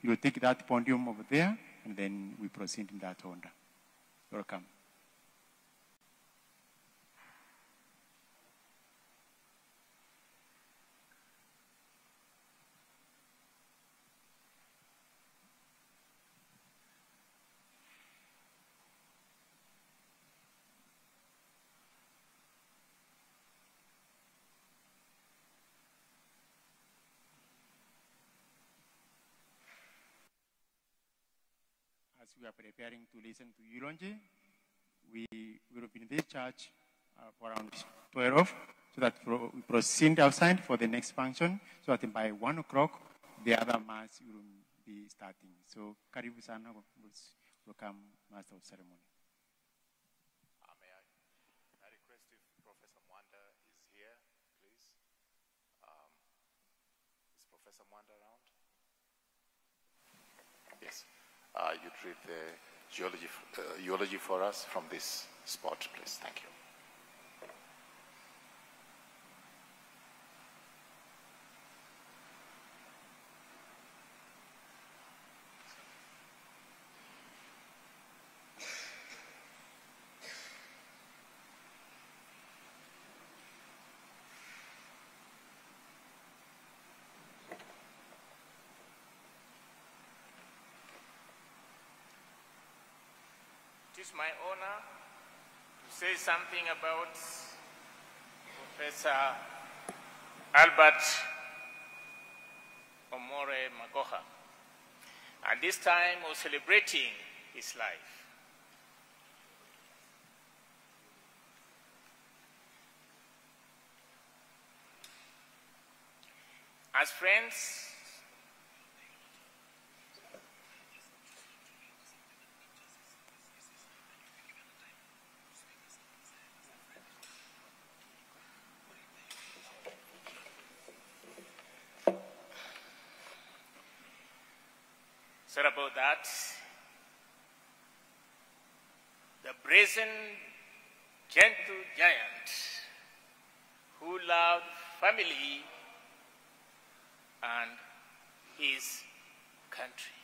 you will take that podium over there, and then we proceed in that order. Welcome. As we are preparing to listen to eulogy, we will be in this church for around 12, so that we proceed outside for the next function, so that by 1 o'clock, the other mass will be starting. So, karibu sana, welcome, Master of Ceremony. May I request if Professor Mwanda is here, please? Is Professor Mwanda around? Yes. You'd read the eulogy for us from this spot, please. Thank you. It is my honor to say something about Professor Albert Omore Magoha. And this time we're celebrating his life. As friends, sorry about that. The brazen, gentle giant who loved family and his country.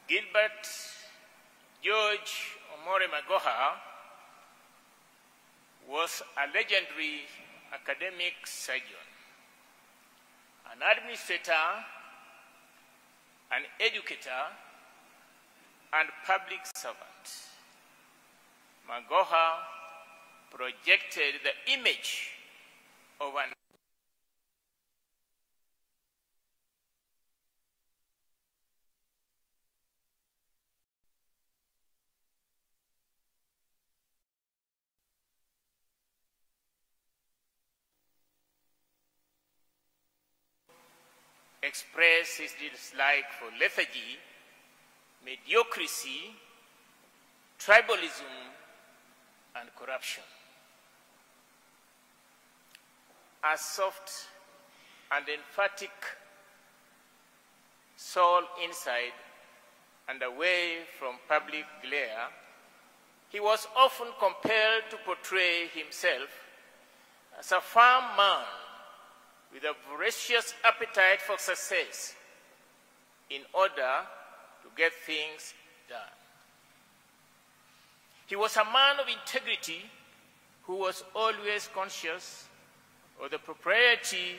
Gilbert George Omore Magoha was a legendary academic surgeon, an administrator, an educator, and public servant. Magoha projected the image of an express his dislike for lethargy, mediocrity, tribalism, and corruption. A soft and emphatic soul inside and away from public glare, he was often compelled to portray himself as a firm man with a voracious appetite for success in order to get things done. He was a man of integrity who was always conscious of the propriety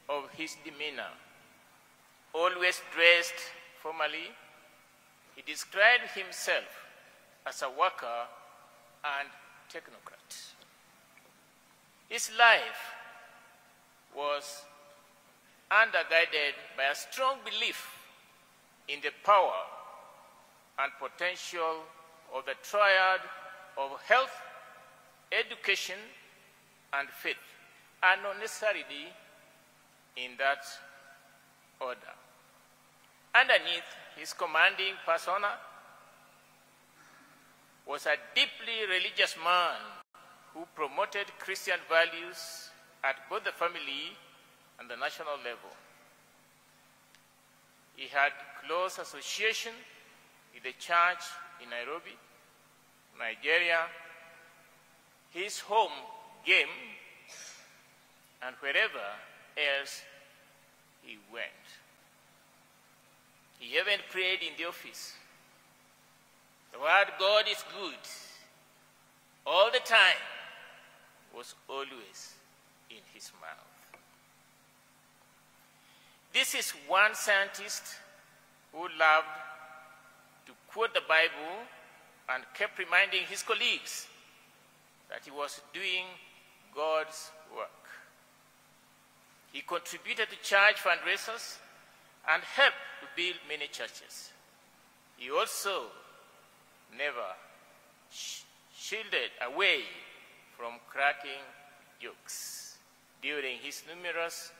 of his demeanor. Always dressed formally, he described himself as a worker and technocrat. His life was undergirded by a strong belief in the power and potential of the triad of health, education, and faith, and not necessarily in that order. Underneath his commanding persona was a deeply religious man who promoted Christian values at both the family and the national level. He had close association with the church in Nairobi, Nigeria, his home game, and wherever else he went. portrayed in the office. The word God is good all the time was always in his mouth. This is one scientist who loved to quote the Bible and kept reminding his colleagues that he was doing God's work. He contributed to church fundraisers and helped to build many churches. He also never shielded away from cracking jokes during his numerous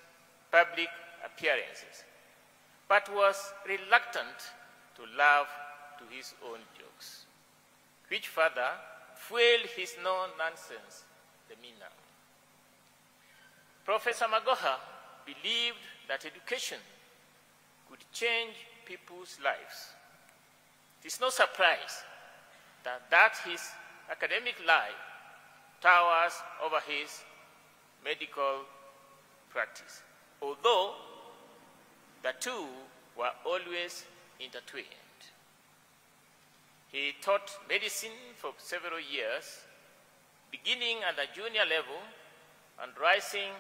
public appearances, but was reluctant to laugh to his own jokes, which further fueled his no-nonsense demeanor. Professor Magoha believed that education could change people's lives. It is no surprise that his academic life towers over his medical practice, although the two were always intertwined. He taught medicine for several years, beginning at the junior level and rising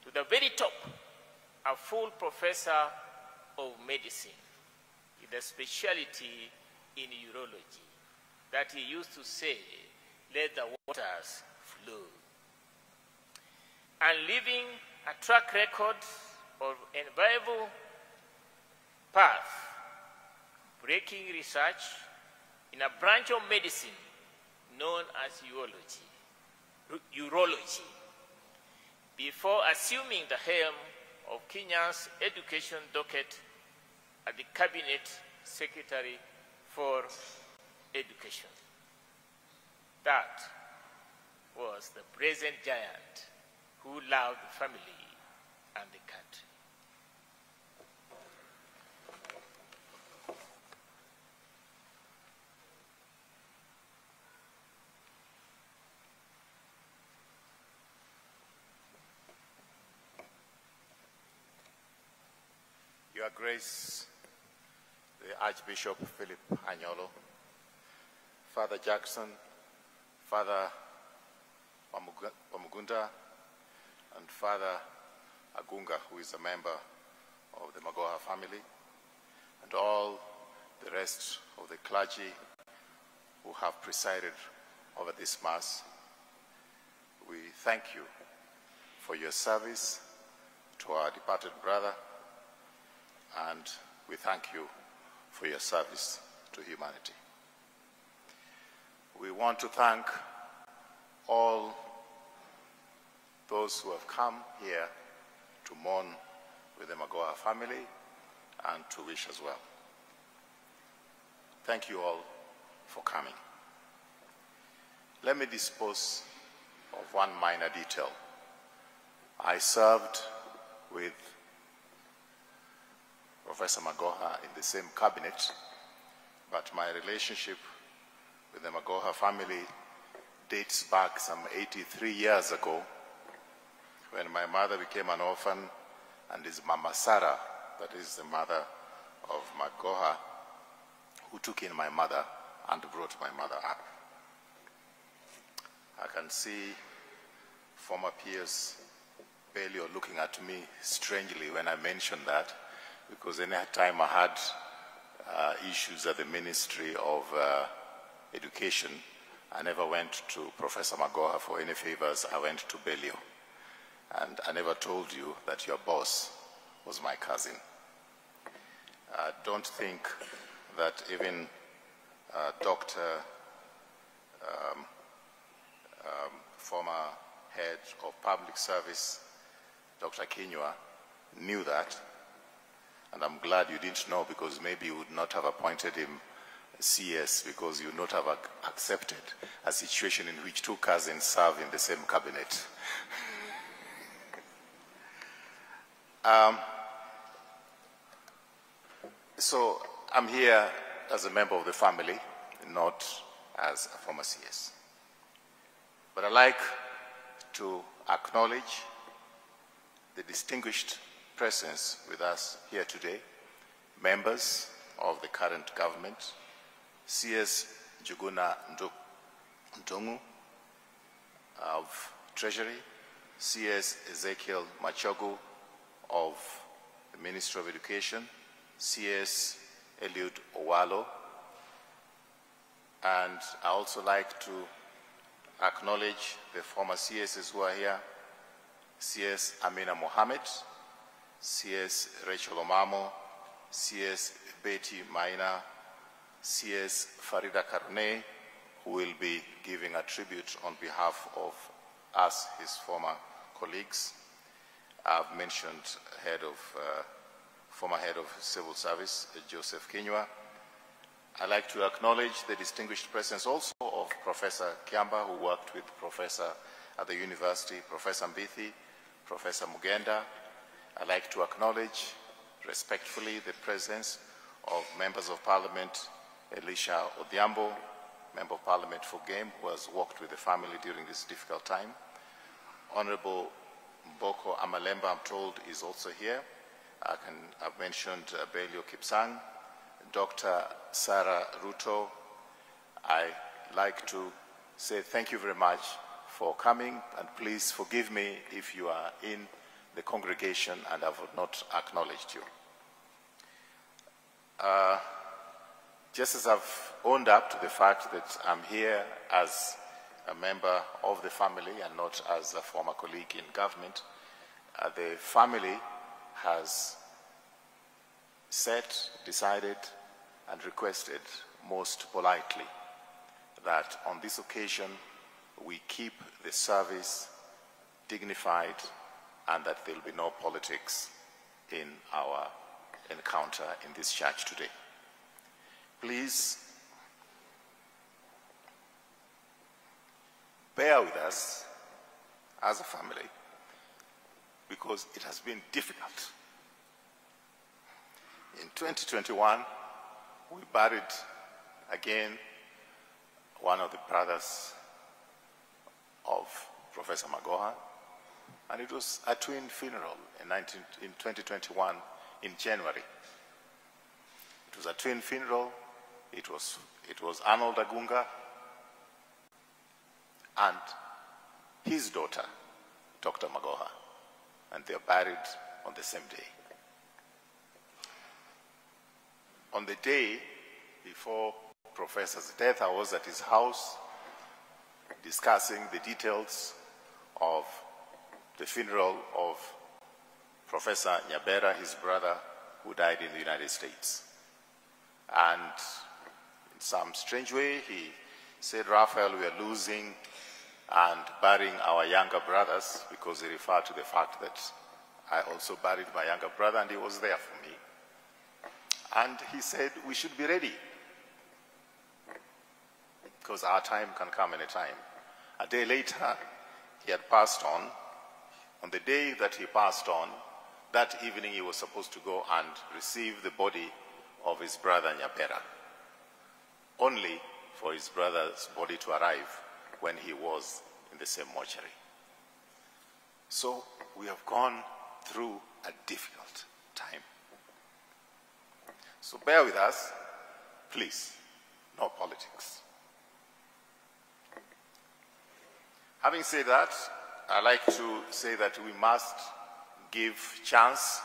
to the very top, a full professor of medicine with a specialty in urology that he used to say, "Let the waters flow." And leaving a track record of enviable path, breaking research in a branch of medicine known as urology, before assuming the helm of Kenya's education docket as the Cabinet Secretary for Education. That was the present giant who loved the family and the country. Your Grace, the Archbishop Philip Anyolo, Father Jackson, Father Wamugunda, and Father Agunga, who is a member of the Magoha family, and all the rest of the clergy who have presided over this Mass. We thank you for your service to our departed brother, and we thank you for your service to humanity. We want to thank all those who have come here to mourn with the Magoha family and to wish as well. Thank you all for coming. Let me dispose of one minor detail. I served with Professor Magoha in the same cabinet, but my relationship with the Magoha family dates back some 83 years ago, when my mother became an orphan and his Mama Sarah, that is the mother of Magoha, who took in my mother and brought my mother up. I can see former peers barely looking at me strangely when I mention that, because any time I had issues at the Ministry of Education, I never went to Professor Magoha for any favors. I went to Belio. And I never told you that your boss was my cousin. Don't think that even Dr. Former head of public service, Dr. Kinyua, knew that. And I'm glad you didn't know, because maybe you would not have appointed him CS, because you would not have accepted a situation in which two cousins serve in the same cabinet. So I'm here as a member of the family, not as a former CS. But I'd like to acknowledge the distinguished presence with us here today, members of the current government, CS Juguna Ndungu of Treasury, CS Ezekiel Machogu of the Ministry of Education, CS Eliud Owalo, and I also like to acknowledge the former CSs who are here, CS Amina Mohammed, CS Rachel Omamo, CS Betty Maina, CS Farida Karne, who will be giving a tribute on behalf of us, his former colleagues. I've mentioned former head of civil service, Joseph Kinywa. I'd like to acknowledge the distinguished presence also of Professor Kiamba, who worked with Professor at the university, Professor Mbithi, Professor Mugenda. I'd like to acknowledge respectfully the presence of members of Parliament, Elisha Odhiambo, Member of Parliament for Game, who has worked with the family during this difficult time. Honorable Mboko Amalemba, I'm told, is also here. I've mentioned Belio Kipsang, Dr. Sarah Ruto. I like to say thank you very much for coming, and please forgive me if you are in the congregation and I have not acknowledged you. Just as I've owned up to the fact that I'm here as a member of the family and not as a former colleague in government, the family has decided and requested most politely that on this occasion we keep the service dignified and that there will be no politics in our encounter in this church today. Please bear with us as a family because it has been difficult. In 2021, we buried again one of the brothers of Professor Magoha, and it was a twin funeral in 2021 in January. It was a twin funeral. It was Arnold Agunga and his daughter, Dr. Magoha, and they are buried on the same day. On the day before Professor's death, I was at his house discussing the details of the funeral of Professor Nyabera, his brother, who died in the United States. And in some strange way, he said, Raphael, we are losing and burying our younger brothers, because he referred to the fact that I also buried my younger brother and he was there for me. And he said, we should be ready, because our time can come anytime. A day later, he had passed on. On the day that he passed on, that evening he was supposed to go and receive the body of his brother Nyabera, only for his brother's body to arrive when he was in the same mortuary. So we have gone through a difficult time. So bear with us, please, no politics. Having said that, I like to say that we must give chance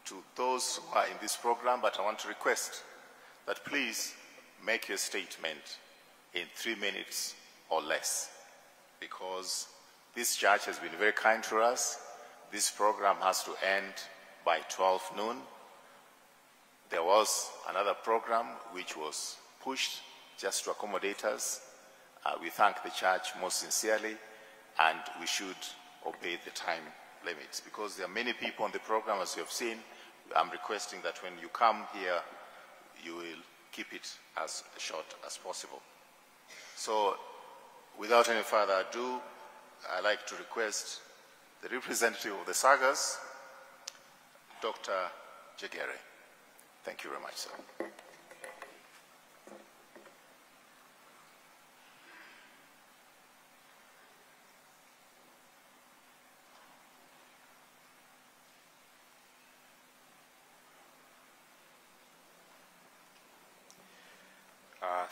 to those who are in this program, but I want to request that please make your statement in 3 minutes or less, because this church has been very kind to us. This program has to end by 12 noon. There was another program which was pushed just to accommodate us. We thank the church most sincerely, and we should obey the time limits, because there are many people on the program, as you have seen. I'm requesting that when you come here, you will keep it as short as possible. So, without any further ado, I'd like to request the representative of the Sagas, Dr. Jegere. Thank you very much, sir.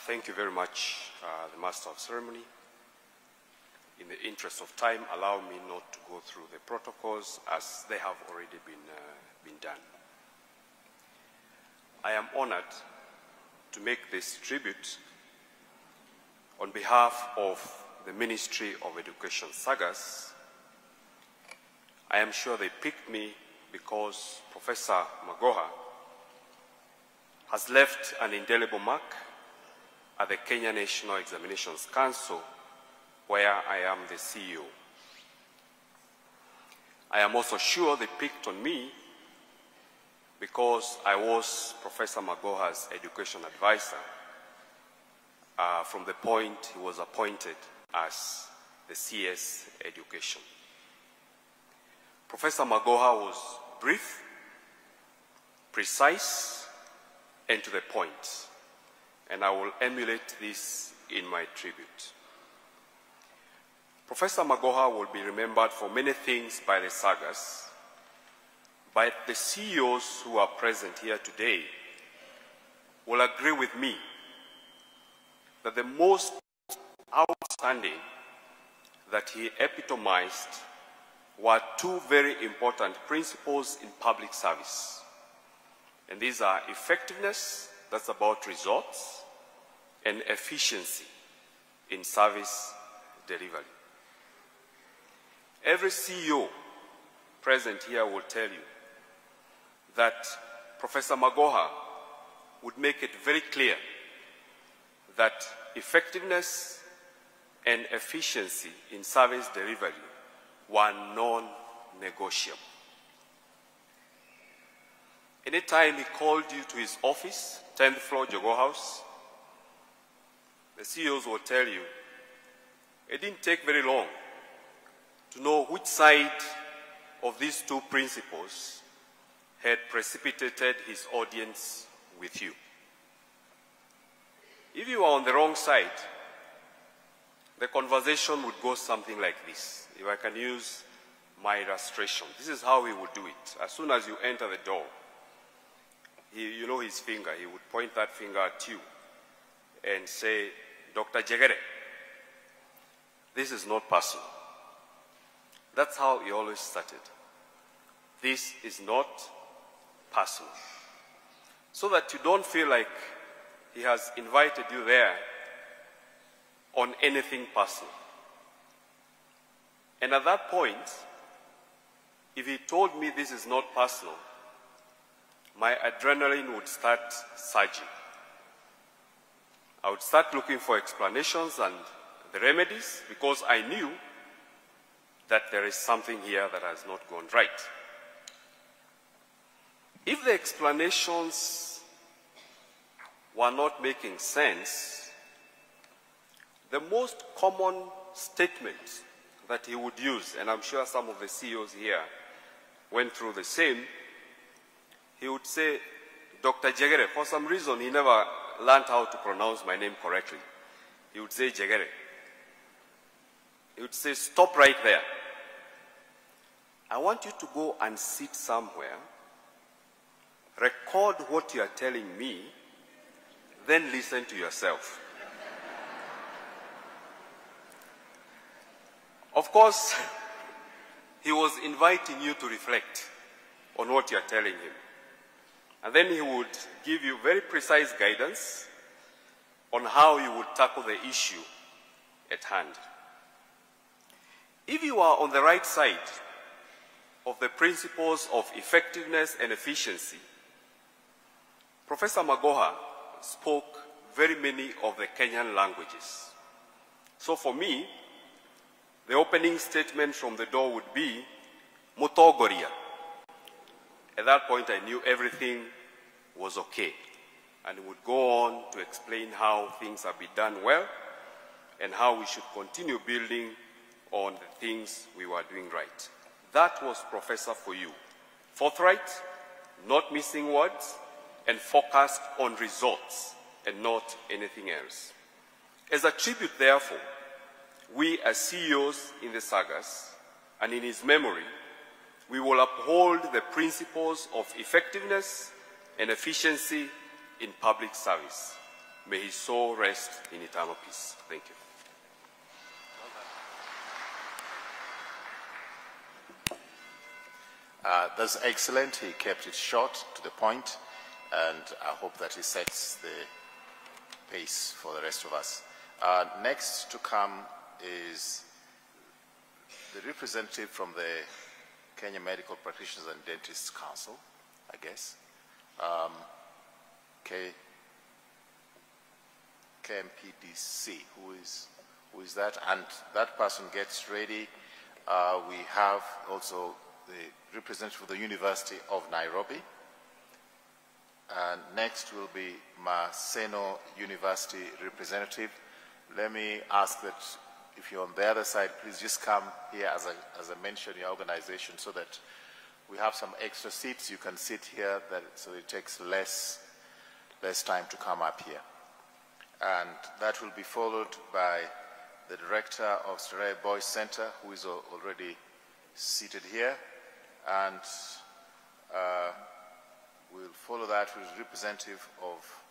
Thank you very much, the Master of Ceremony. In the interest of time, allow me not to go through the protocols as they have already been done. I am honored to make this tribute on behalf of the Ministry of Education SAGAS. I am sure they picked me because Professor Magoha has left an indelible mark at the Kenya National Examinations Council, where I am the CEO. I am also sure they picked on me because I was Professor Magoha's education advisor from the point he was appointed as the CS Education. Professor Magoha was brief, precise, and to the point, and I will emulate this in my tribute. Professor Magoha will be remembered for many things by the SAGAS, but the CEOs who are present here today will agree with me that the most outstanding that he epitomized were two very important principles in public service. And these are effectiveness, that's about results, and efficiency in service delivery. Every CEO present here will tell you that Professor Magoha would make it very clear that effectiveness and efficiency in service delivery were non-negotiable. Anytime he called you to his office, 10th floor, Jogo House, the CEOs will tell you it didn't take very long to know which side of these two principles had precipitated his audience with you. If you are on the wrong side, the conversation would go something like this. If I can use my illustration, this is how he would do it. As soon as you enter the door, you know his finger, he would point that finger at you and say, Dr. Jegere, this is not personal. That's how he always started. This is not personal. So that you don't feel like he has invited you there on anything personal. And at that point, if he told me this is not personal, my adrenaline would start surging. I would start looking for explanations and the remedies because I knew that there is something here that has not gone right. If the explanations were not making sense, the most common statement that he would use, and I'm sure some of the CEOs here went through the same, he would say, Dr. Jegere, for some reason he never learned how to pronounce my name correctly. He would say Jegere. He would say, stop right there. I want you to go and sit somewhere, record what you are telling me, then listen to yourself. Of course, he was inviting you to reflect on what you are telling him. And then he would give you very precise guidance on how you would tackle the issue at hand. If you are on the right side of the principles of effectiveness and efficiency, Professor Magoha spoke very many of the Kenyan languages. So for me, the opening statement from the door would be, Mutogoria. At that point, I knew everything was okay. And he would go on to explain how things have been done well and how we should continue building on the things we were doing right. That was Professor for you. Forthright, not missing words, and focused on results and not anything else. As a tribute, therefore, we as CEOs in the SAGAS and in his memory, we will uphold the principles of effectiveness and efficiency in public service. May his soul rest in eternal peace. Thank you. That's excellent. He kept it short, to the point, and I hope that he sets the pace for the rest of us. Next to come is the representative from the Kenya Medical Practitioners and Dentists Council, I guess. KMPDC, who is that? And that person gets ready. We have also the representative of the University of Nairobi. And next will be Maseno University representative. Let me ask that if you're on the other side, please just come here as I mentioned your organization, so that we have some extra seats. You can sit here, so it takes less time to come up here. And that will be followed by the director of Starehe Boys Center, who is already seated here. And we'll follow that with a representative of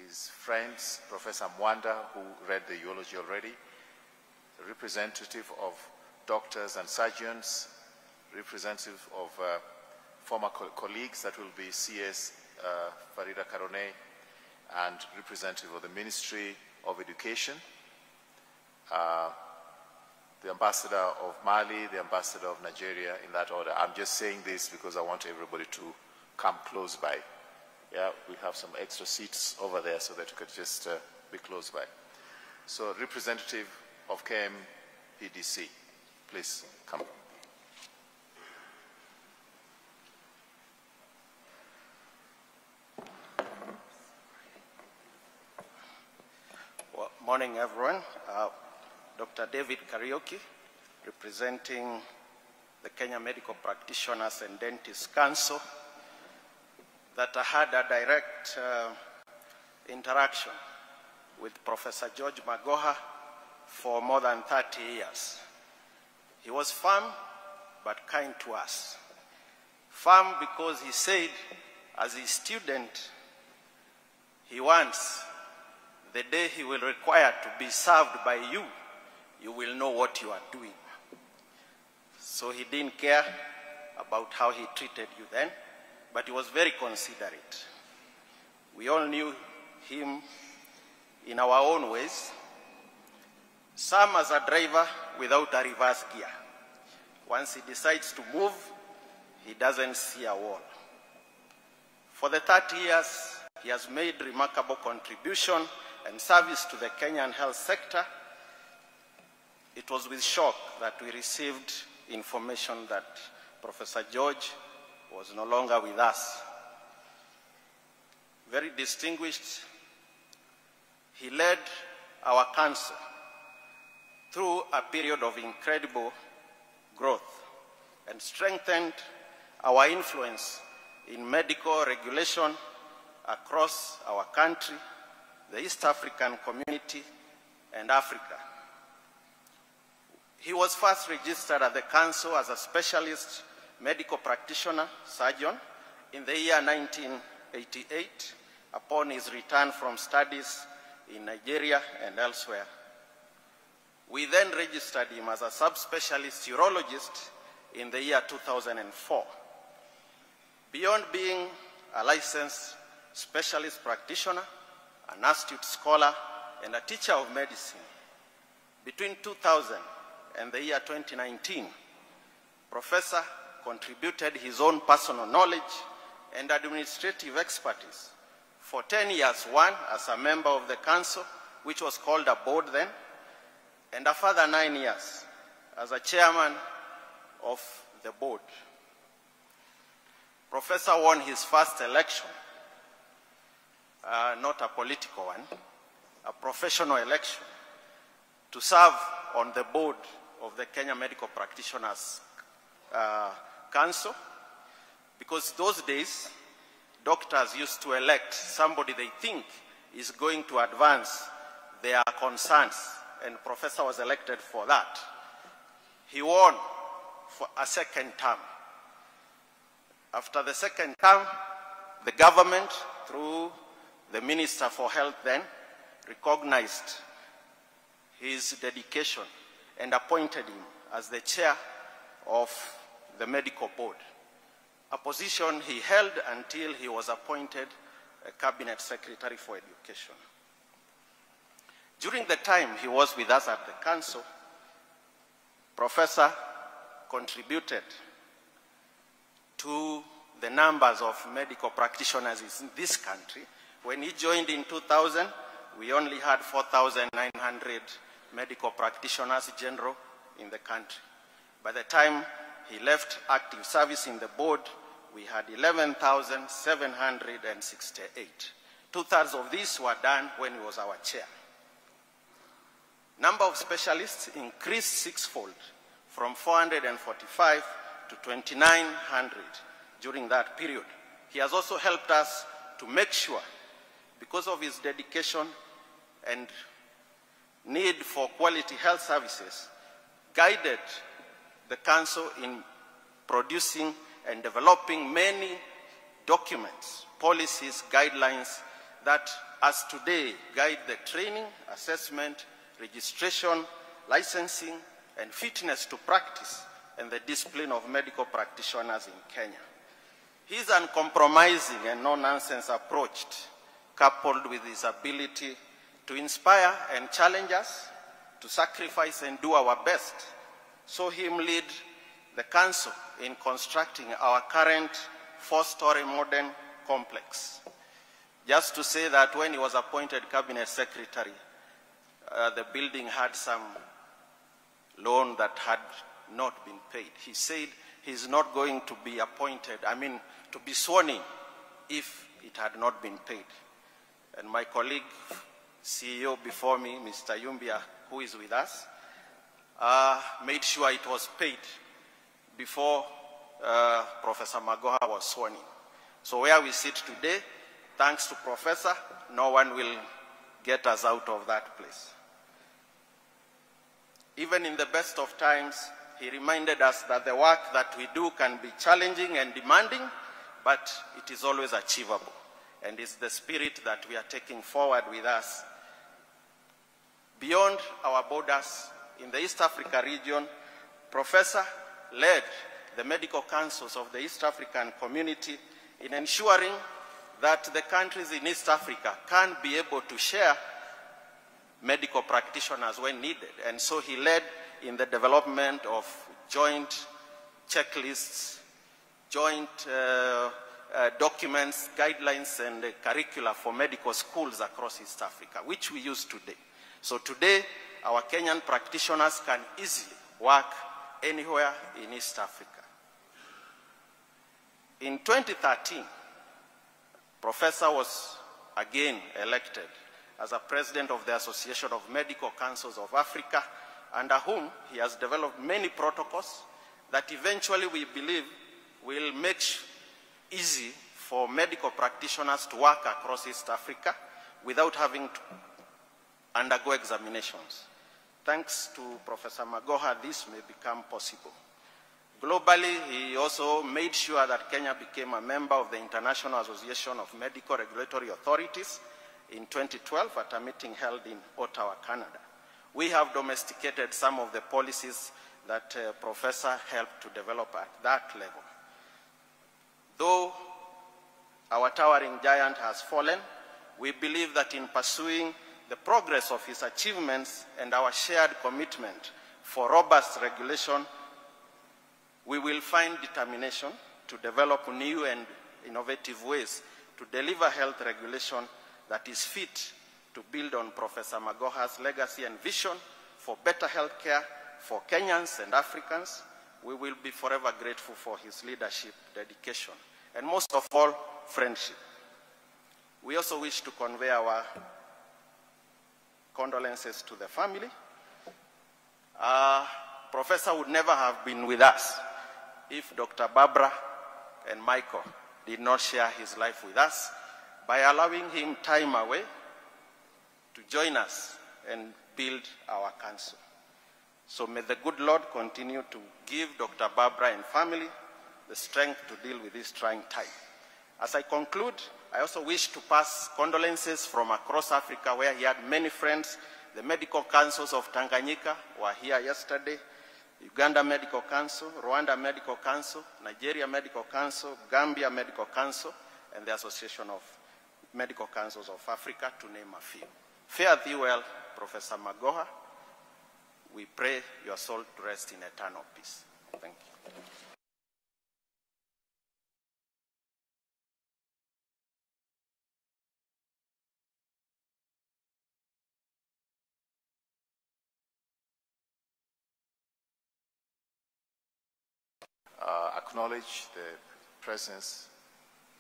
his friends, Professor Mwanda, who read the eulogy already, a representative of doctors and surgeons, representative of former colleagues, that will be CS Farida Karone, and representative of the Ministry of Education, the ambassador of Mali, the ambassador of Nigeria, in that order. I'm just saying this because I want everybody to come close by. Yeah, we have some extra seats over there so that you could just be close by. So, representative of KMPDC, please come. Well, morning, everyone. Dr. David Kariuki, representing the Kenya Medical Practitioners and Dentists Council, that I had a direct interaction with Professor George Magoha for more than 30 years. He was firm but kind to us. Firm because he said, as a student, he wants the day he will require to be served by you, you will know what you are doing. So he didn't care about how he treated you then, but he was very considerate. We all knew him in our own ways. Some as a driver without a reverse gear. Once he decides to move, he doesn't see a wall. For the 30 years, he has made remarkable contribution and service to the Kenyan health sector. It was with shock that we received information that Professor George was no longer with us. Very distinguished, he led our council through a period of incredible growth and strengthened our influence in medical regulation across our country, the East African community, and Africa. He was first registered at the council as a specialist medical practitioner, surgeon, in the year 1988, upon his return from studies in Nigeria and elsewhere. We then registered him as a subspecialist urologist in the year 2004. Beyond being a licensed specialist practitioner, an astute scholar, and a teacher of medicine, between 2000 and the year 2019, Professor contributed his own personal knowledge and administrative expertise for 10 years, one as a member of the council, which was called a board then, and a further 9 years as a chairman of the board. Professor won his first election, not a political one, a professional election, to serve on the board of the Kenya Medical Practitioners Council, because those days, doctors used to elect somebody they think is going to advance their concerns, and Professor was elected for that. He won for a second term. After the second term, the government, through The Minister for Health then recognized his dedication and appointed him as the chair of the medical board, a position he held until he was appointed a cabinet secretary for education. During the time he was with us at the council, Professor contributed to the numbers of medical practitioners in this country. When he joined in 2000, we only had 4,900 medical practitioners general in the country. By the time he left active service in the board, we had 11,768. 2/3 of these were done when he was our chair. Number of specialists increased sixfold, from 445 to 2,900 during that period. He has also helped us to make sure, because of his dedication and need for quality health services, guided the council in producing and developing many documents, policies, guidelines that as today guide the training, assessment, registration, licensing, and fitness to practice and the discipline of medical practitioners in Kenya. His uncompromising and no-nonsense approach, coupled with his ability to inspire and challenge us, to sacrifice and do our best, saw him lead the council in constructing our current 4-story modern complex. Just to say that when he was appointed cabinet secretary, the building had some loan that had not been paid. He said he's not going to be appointed, to be sworn in if it had not been paid. And my colleague, CEO before me, Mr. Yumbia, who is with us, made sure it was paid before Professor Magoha was sworn in. So where we sit today, thanks to Professor, no one will get us out of that place. Even in the best of times, he reminded us that the work that we do can be challenging and demanding, but it is always achievable. And it's the spirit that we are taking forward with us. Beyond our borders, in the East Africa region, Professor led the medical councils of the East African community in ensuring that the countries in East Africa can be able to share medical practitioners when needed. And so he led in the development of joint checklists, joint documents, guidelines, and curricula for medical schools across East Africa, which we use today. So today, our Kenyan practitioners can easily work anywhere in East Africa. In 2013, Professor was again elected as a president of the Association of Medical Councils of Africa, under whom he has developed many protocols that eventually we believe will make easy for medical practitioners to work across East Africa without having to undergo examinations. Thanks to Professor Magoha, this may become possible. Globally, he also made sure that Kenya became a member of the International Association of Medical Regulatory Authorities in 2012 at a meeting held in Ottawa, Canada. We have domesticated some of the policies that Professor helped to develop at that level. Though our towering giant has fallen, we believe that in pursuing the progress of his achievements and our shared commitment for robust regulation, we will find determination to develop new and innovative ways to deliver health regulation that is fit to build on Professor Magoha's legacy and vision for better health care for Kenyans and Africans. We will be forever grateful for his leadership, dedication, and most of all, friendship. We also wish to convey our condolences to the family. Professor would never have been with us if Dr. Barbara and Michael did not share his life with us by allowing him time away to join us and build our council. So may the good Lord continue to give Dr. Barbara and family the strength to deal with this trying time. As I conclude, I also wish to pass condolences from across Africa, where he had many friends. The medical councils of Tanganyika were here yesterday, Uganda Medical Council, Rwanda Medical Council, Nigeria Medical Council, Gambia Medical Council, and the Association of Medical Councils of Africa, to name a few. Fare thee well, Professor Magoha. We pray your soul to rest in eternal peace. Thank you. Acknowledge the presence,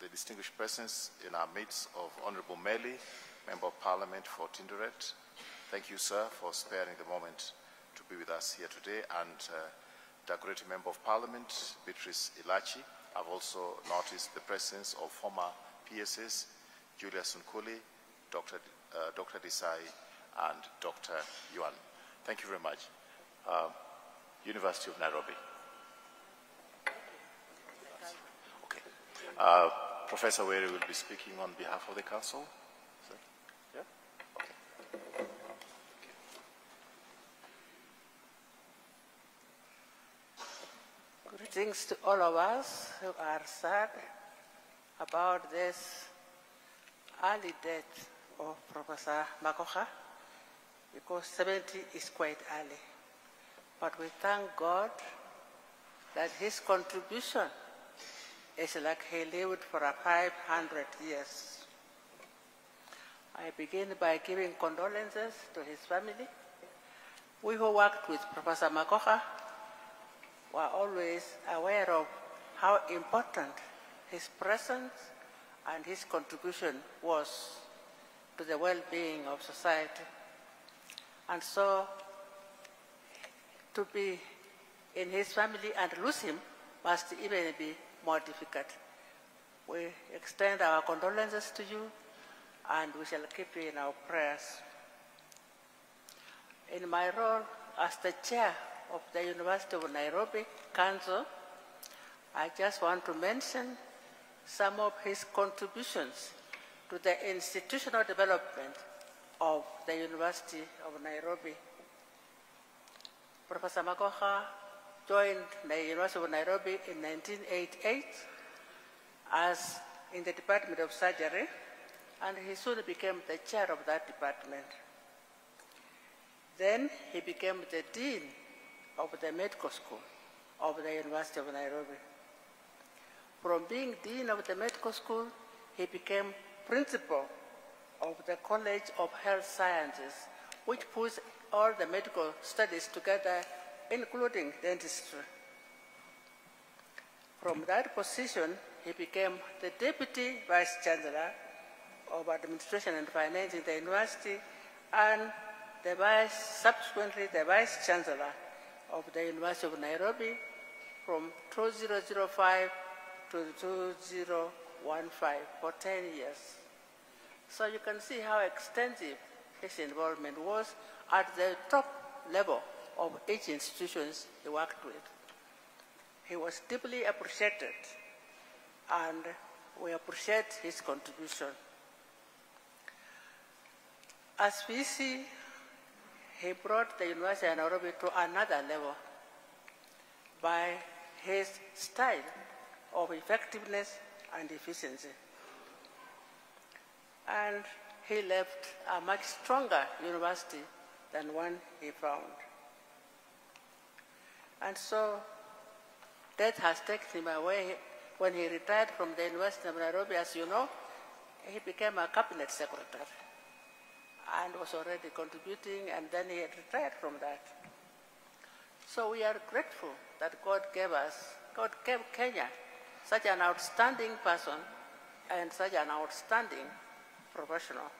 the distinguished presence in our midst of Honorable Meli, Member of Parliament for Tinderet. Thank you, sir, for sparing the moment to be with us here today. And Decorated Member of Parliament, Beatrice Ilachi. I've also noticed the presence of former PSS, Julia Sunkuli, Dr. Desai, and Dr. Yuan. Thank you very much. University of Nairobi. Professor Were will be speaking on behalf of the Council. Yeah? Okay. Greetings to all of us who are sad about this early death of Professor Magoha, because 70 is quite early. But we thank God that his contribution is like he lived for 500 years. I begin by giving condolences to his family. We who worked with Professor Magoha were always aware of how important his presence and his contribution was to the well-being of society. And so, to be in his family and lose him must even be more difficult. We extend our condolences to you, and we shall keep you in our prayers. In my role as the chair of the University of Nairobi Council, I just want to mention some of his contributions to the institutional development of the University of Nairobi. Professor Magoha joined the University of Nairobi in 1988 as in the Department of Surgery, and he soon became the chair of that department. Then he became the dean of the medical school of the University of Nairobi. From being dean of the medical school, he became principal of the College of Health Sciences, which puts all the medical studies together, including dentistry. From that position, he became the Deputy Vice Chancellor of Administration and Finance in the university, and subsequently the Vice Chancellor of the University of Nairobi from 2005 to 2015 for 10 years. So you can see how extensive his involvement was at the top level of each institution he worked with. He was deeply appreciated, and we appreciate his contribution. As we see, he brought the University of Nairobi to another level by his style of effectiveness and efficiency. And he left a much stronger university than one he found. And so death has taken him away. When he retired from the University of Nairobi, as you know, he became a cabinet secretary and was already contributing, and then he retired from that. So we are grateful that God gave Kenya such an outstanding person and such an outstanding professional,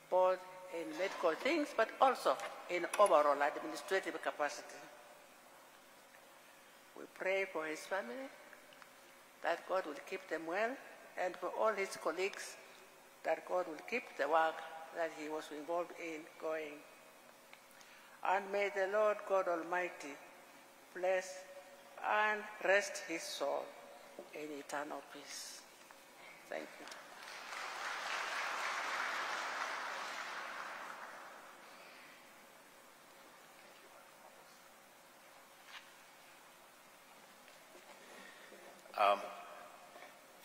both in medical things, but also in overall administrative capacity. We pray for his family, that God will keep them well, and for all his colleagues, that God will keep the work that he was involved in going. And may the Lord God Almighty bless and rest his soul in eternal peace. Thank you.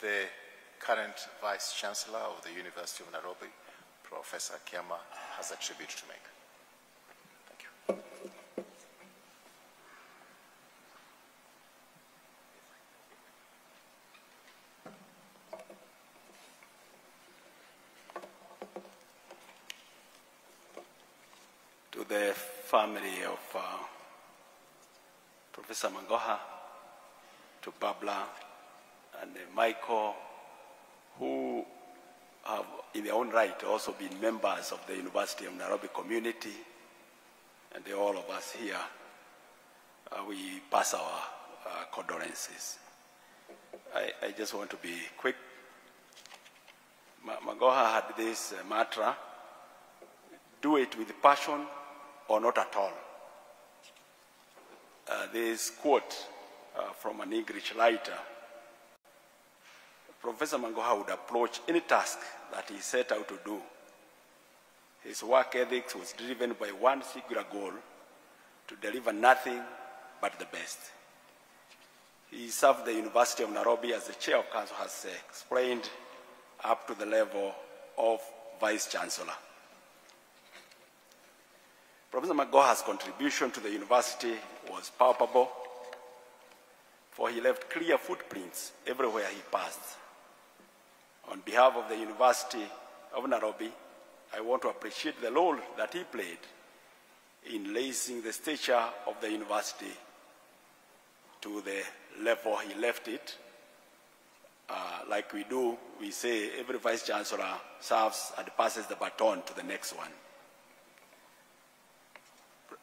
The current Vice Chancellor of the University of Nairobi, Professor Kiama, has a tribute to make. Thank you. To the family of Professor Magoha, to Babla and Michael, who have in their own right also been members of the University of Nairobi community, and all of us here, we pass our condolences. I just want to be quick. Magoha had this mantra: do it with passion or not at all. This quote from an English writer: Professor Magoha would approach any task that he set out to do. His work ethics was driven by one singular goal: to deliver nothing but the best. He served the University of Nairobi, as the Chair of Council has explained, up to the level of Vice Chancellor. Professor Magoha's contribution to the university was palpable, for he left clear footprints everywhere he passed. On behalf of the University of Nairobi, I want to appreciate the role that he played in raising the stature of the university to the level he left it. Like we do, we say every Vice Chancellor serves and passes the baton to the next one.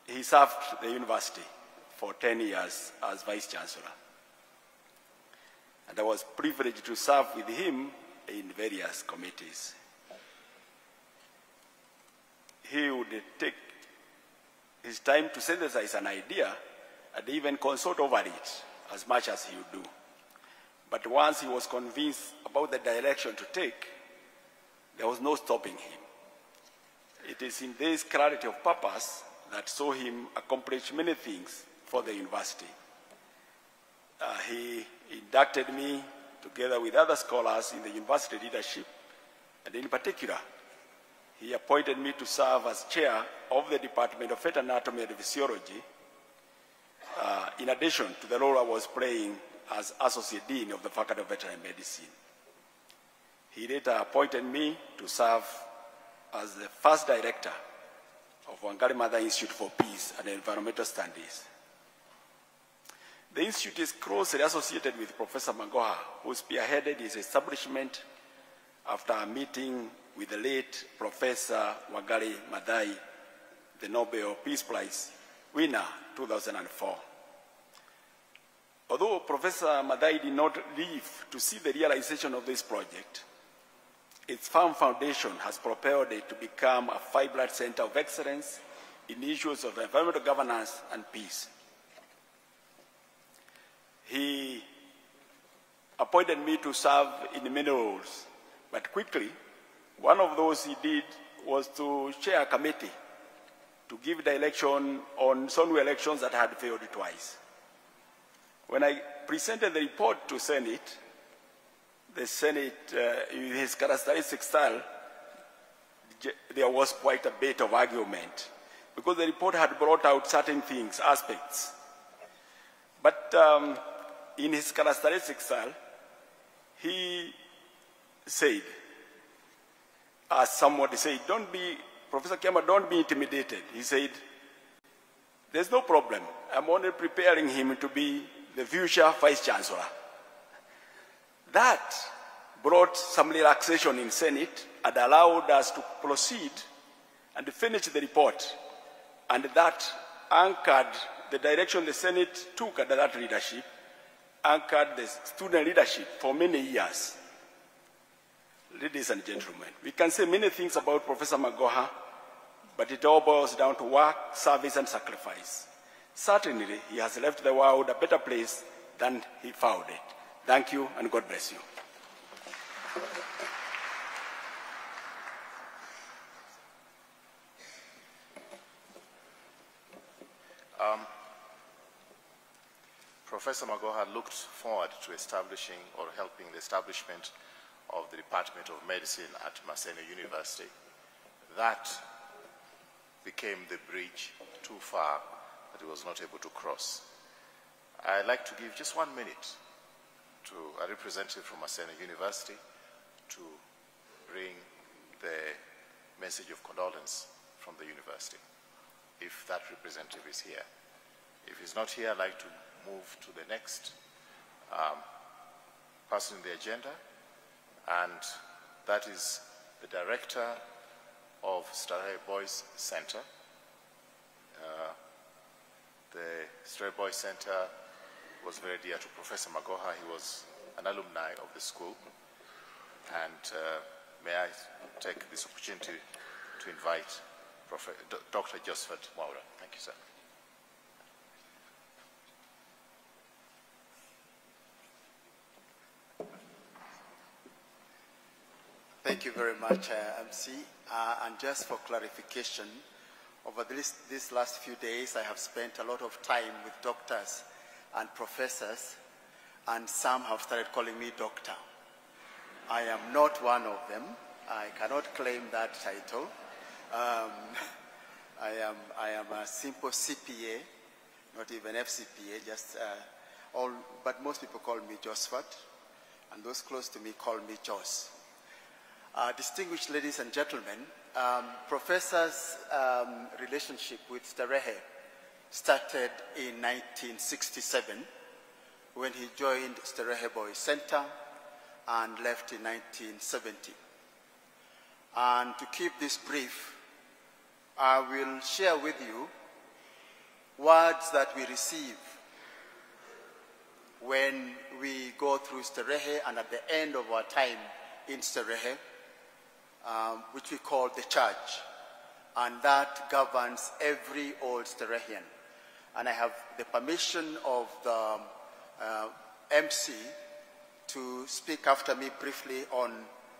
He served the university for 10 years as Vice Chancellor. And I was privileged to serve with him in various committees. He would take his time to synthesize an idea and even consult over it as much as he would do. But once he was convinced about the direction to take, there was no stopping him. It is in this clarity of purpose that saw him accomplish many things for the university. He inducted me together with other scholars in the university leadership, and in particular, he appointed me to serve as chair of the Department of Fetal Anatomy and Physiology, in addition to the role I was playing as Associate Dean of the Faculty of Veterinary Medicine. He later appointed me to serve as the first director of Wangari Maathai Institute for Peace and Environmental Studies. The institute is closely associated with Professor Magoha, who spearheaded its establishment after a meeting with the late Professor Wangari Maathai, the Nobel Peace Prize winner 2004. Although Professor Maathai did not live to see the realization of this project, its firm foundation has propelled it to become a vibrant center of excellence in issues of environmental governance and peace. He appointed me to serve in many roles, but quickly, one of those he did was to chair a committee to give direction on some elections that had failed twice. When I presented the report to Senate, the Senate, in his characteristic style, there was quite a bit of argument because the report had brought out certain things, aspects. But in his characteristic style, he said, as somebody said, Professor Kiama, don't be intimidated. He said, there's no problem. I'm only preparing him to be the future Vice Chancellor. That brought some relaxation in Senate and allowed us to proceed and finish the report. And that anchored the direction the Senate took under that leadership, anchored the student leadership for many years. Ladies and gentlemen, we can say many things about Professor Magoha, but it all boils down to work, service, and sacrifice. Certainly, he has left the world a better place than he found it. Thank you, and God bless you. Professor Magoha looked forward to establishing or helping the establishment of the Department of Medicine at Maseno University. That became the bridge too far that he was not able to cross. I'd like to give just 1 minute to a representative from Maseno University to bring the message of condolence from the university, if that representative is here. If he's not here, I'd like to move to the next person in the agenda, and that is the director of Starehe Boys Center. The Starehe Boys Center was very dear to Professor Magoha. He was an alumni of the school, and may I take this opportunity to invite Dr. Josephat Mwaura. Thank you, sir. Thank you very much, MC. And just for clarification, over these last few days, I have spent a lot of time with doctors and professors, and some have started calling me doctor. I am not one of them. I cannot claim that title. I am a simple CPA, not even FCPA, but most people call me Josephat, and those close to me call me Jos. Distinguished ladies and gentlemen, Professor's relationship with Starehe started in 1967 when he joined Starehe Boys Center and left in 1970. And to keep this brief, I will share with you words that we receive when we go through Starehe and at the end of our time in Starehe, which we call the church, and that governs every old Starehean. And I have the permission of the MC to speak after me briefly on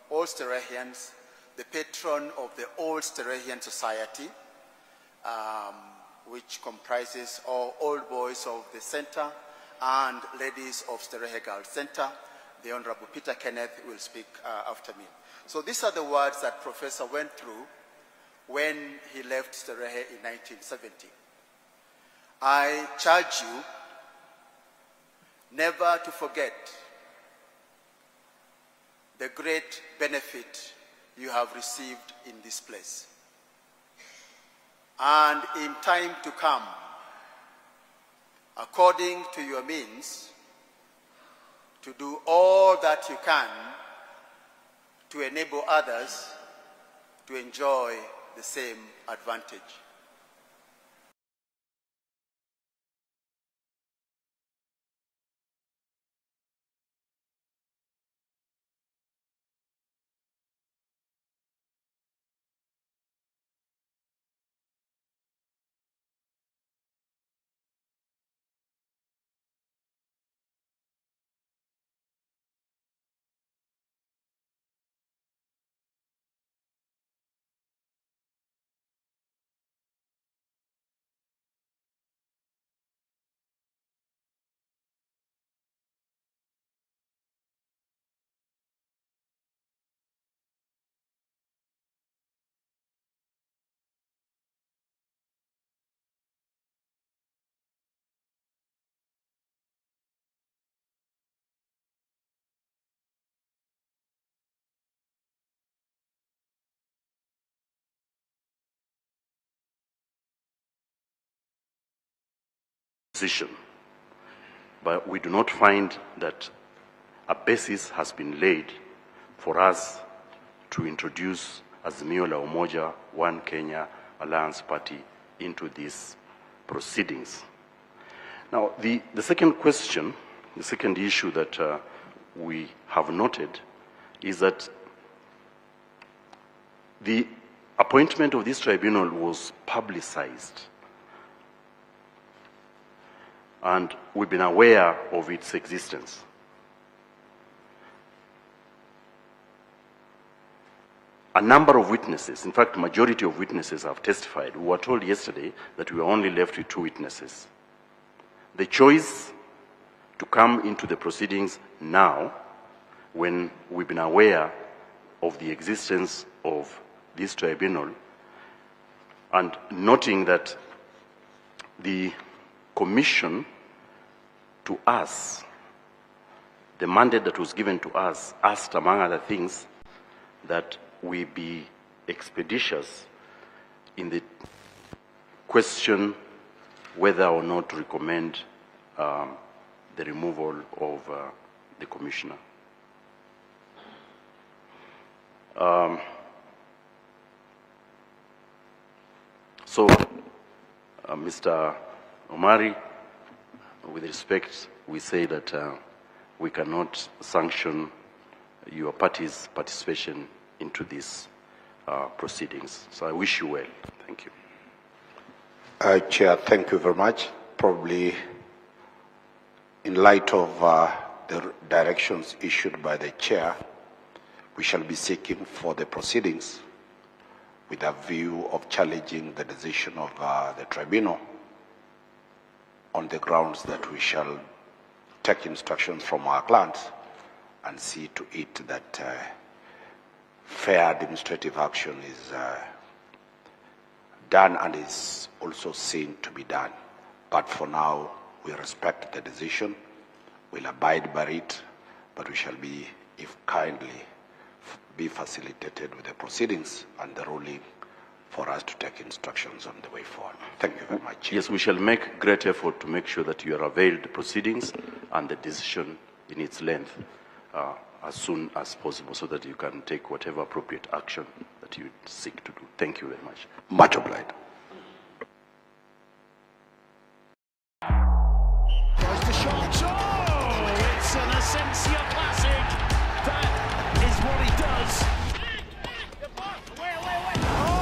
old Stareheans, the patron of the Old Starehean Society, which comprises all old boys of the center and ladies of Starehe Girls Center. The Honorable Peter Kenneth will speak after me. So these are the words that Professor went through when he left Starehe in 1970. I charge you never to forget the great benefit you have received in this place. And in time to come, according to your means, to do all that you can to enable others to enjoy the same advantage. But we do not find that a basis has been laid for us to introduce Azimio la Umoja, One Kenya Alliance Party into these proceedings. Now, the second question, the second issue that we have noted is that the appointment of this tribunal was publicized, and we've been aware of its existence. a number of witnesses, in fact, majority of witnesses have testified. We were told yesterday that we were only left with 2 witnesses. The choice to come into the proceedings now, when we've been aware of the existence of this tribunal, and noting that the commission to us, the mandate that was given to us, asked, among other things, that we be expeditious in the question whether or not to recommend the removal of the commissioner. Mr. Omari, with respect, we say that we cannot sanction your party's participation into these proceedings. So I wish you well. Thank you. Chair, thank you very much. Probably in light of the directions issued by the chair, we shall be seeking for the proceedings with a view of challenging the decision of the tribunal on the grounds that we shall take instructions from our clients and see to it that fair administrative action is done and is also seen to be done. But for now, we respect the decision, we'll abide by it, but we shall be, if kindly, be facilitated with the proceedings and the ruling for us to take instructions on the way forward. Thank you very much. Yes, we shall make great effort to make sure that you are availed the proceedings and the decision in its length as soon as possible, so that you can take whatever appropriate action that you seek to do. Thank you very much. Much obliged. Goes to shots. Oh, it's an Asensio classic. That is what he does. Oh,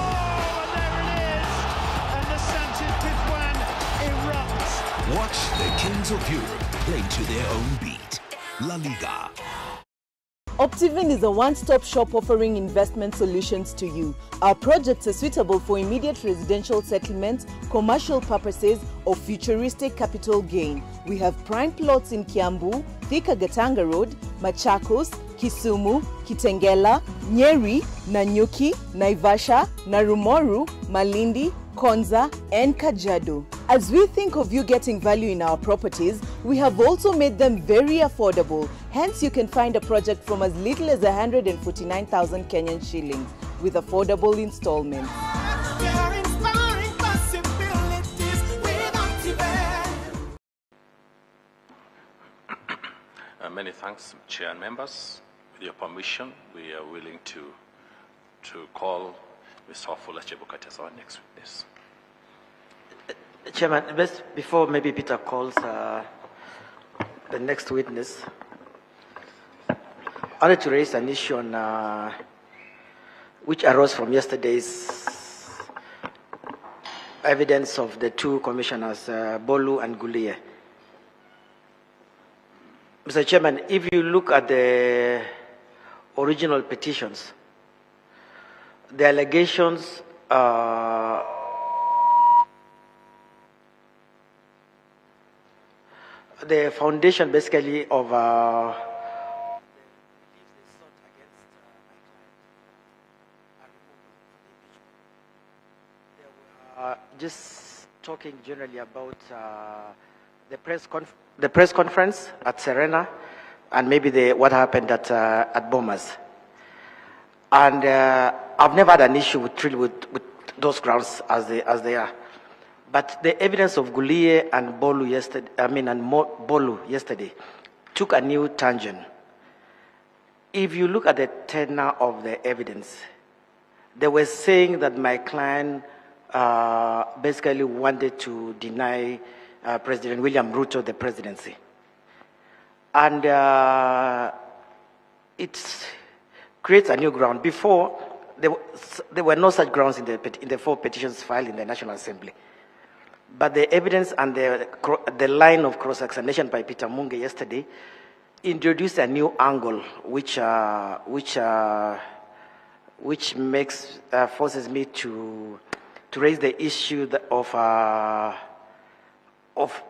and there it is. And the Sanchez Pizjuan erupts. Watch the Kings of Europe play to their own beat. La Liga. Optivin is a one-stop shop offering investment solutions to you. Our projects are suitable for immediate residential settlement, commercial purposes, or futuristic capital gain. We have prime plots in Kiambu, Thika Gatanga Road, Machakos, Kisumu, Kitengela, Nyeri, Nanyuki, Naivasha, Narumoru, Malindi, Konza, and Kajiado. As we think of you getting value in our properties, we have also made them very affordable. Hence, you can find a project from as little as 149,000 Kenyan shillings with affordable installments. Many thanks, Chair and members. With your permission, we are willing to call Mr. Wafula Chebukati as our next witness. Chairman, before maybe Peter calls the next witness, I wanted to raise an issue on which arose from yesterday's evidence of the 2 commissioners, Bolu and Gulie. Mr. Chairman, if you look at the original petitions, the allegations the foundation basically of just talking generally about the press conference at Serena and maybe what happened at Bomas. And I've never had an issue with those grounds as they are. But the evidence of Gulie and Bolu yesterday, took a new tangent. If you look at the tenor of the evidence, they were saying that my client basically wanted to deny President William Ruto the presidency. And it creates a new ground. Before, there were no such grounds in the 4 petitions filed in the National Assembly. But the evidence and the line of cross-examination by Peter Munge yesterday introduced a new angle, which which forces me to raise the issue of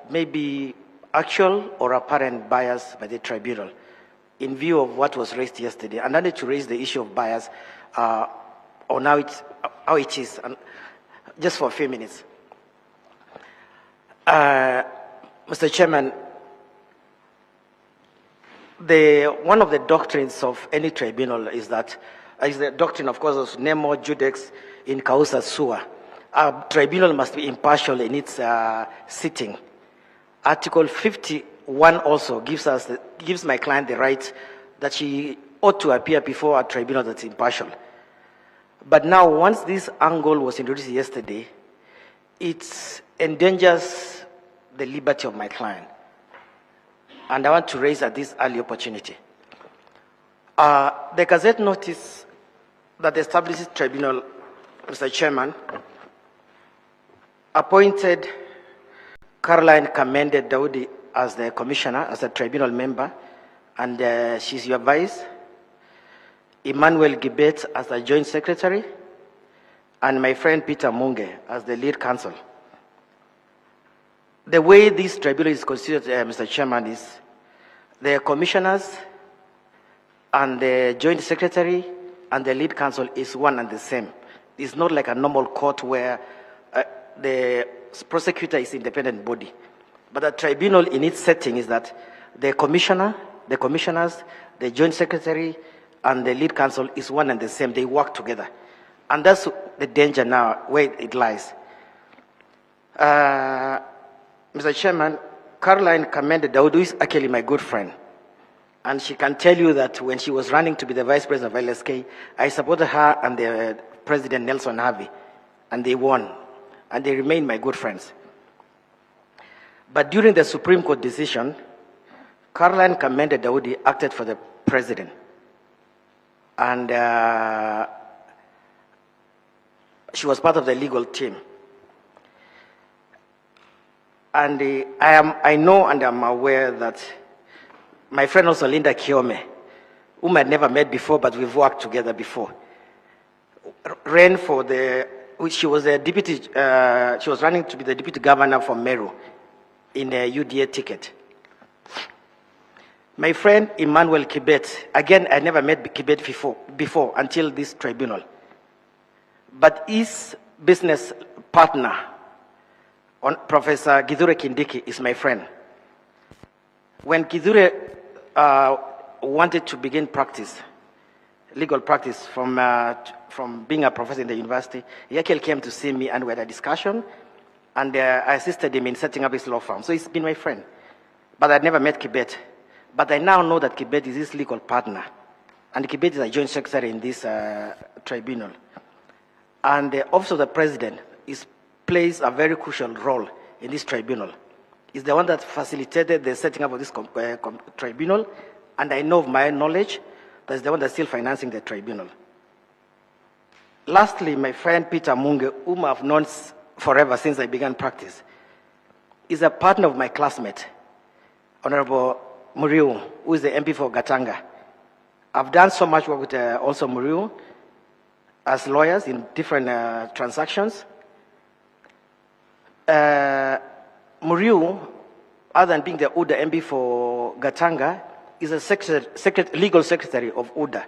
maybe actual or apparent bias by the tribunal in view of what was raised yesterday. And I need to raise the issue of bias on how it is, and just for a few minutes. Mr. Chairman, one of the doctrines of any tribunal is the doctrine, of course, of Nemo Judex in Causa Sua. A tribunal must be impartial in its sitting. Article 51 also gives my client the right that she ought to appear before a tribunal that's impartial. But now, once this angle was introduced yesterday, it endangers the liberty of my client. And I want to raise at this early opportunity. The Gazette notice that the established tribunal, Mr. Chairman, appointed Caroline Kamende Daudi as the commissioner, as a tribunal member, and she's your vice. Emmanuel Gibet as the joint secretary, and my friend Peter Munge as the lead counsel. The way this tribunal is constituted, Mr. Chairman, is the commissioners and the joint secretary and the lead counsel is one and the same. It's not like a normal court where the prosecutor is independent body. But a tribunal in its setting is that the commissioner, the commissioners, the joint secretary, and the lead counsel is one and the same. They work together. And that's the danger now, where it lies. Mr. Chairman, Caroline Kamende Daudi is actually my good friend. And she can tell you that when she was running to be the vice president of LSK, I supported her and the president, Nelson Harvey, and they won. And they remain my good friends. But during the Supreme Court decision, Caroline Kamende Daudi acted for the president. And she was part of the legal team. And I know and I'm aware that my friend also, Linda Kiome, whom I'd never met before, but we've worked together before, ran for she was running to be the deputy governor for Meru in a UDA ticket. My friend Emmanuel Kibet, again, I never met Kibet before until this tribunal. But his business partner, Professor Githure Kindiki, is my friend. When Githure wanted to begin practice, legal practice, from being a professor in the university, he actually came to see me and we had a discussion, and I assisted him in setting up his law firm. So he's been my friend. But I'd never met Kibet. But I now know that Kibet is his legal partner. And Kibet is a joint secretary in this tribunal. And the Office of the President plays a very crucial role in this tribunal. It's the one that facilitated the setting up of this tribunal. And I know of my knowledge, that's the one that's still financing the tribunal. Lastly, my friend Peter Munge, whom I've known forever since I began practice, is a partner of my classmate, Honorable Muriu, who is the MP for Gatanga. I've done so much work with also Muriu as lawyers in different transactions. Muriu, other than being the UDA MP for Gatanga, is a legal secretary of UDA.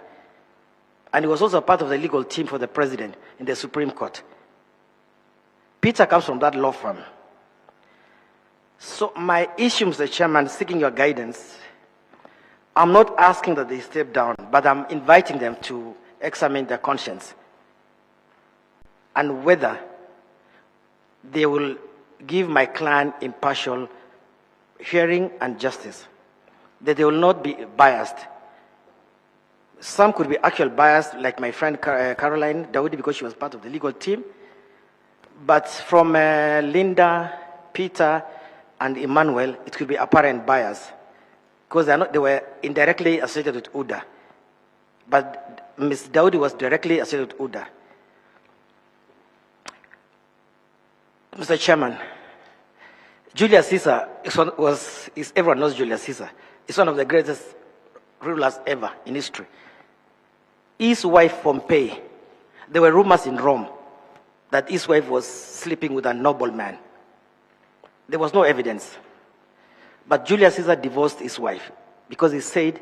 And he was also part of the legal team for the president in the Supreme Court. Peter comes from that law firm. So my issue, Mr. Chairman, seeking your guidance, I'm not asking that they step down, but I'm inviting them to examine their conscience and whether they will give my client impartial hearing and justice, that they will not be biased. Some could be actual biased, like my friend Caroline Daudi, because she was part of the legal team. But from Linda, Peter, and Emmanuel, it could be apparent bias, because they were indirectly associated with UDA. But Ms. Daudi was directly associated with UDA. Mr. Chairman, Julius Caesar everyone knows Julius Caesar. Is one of the greatest rulers ever in history. His wife Pompey There were rumors in Rome that his wife was sleeping with a nobleman. There was no evidence. But Julius Caesar divorced his wife because he said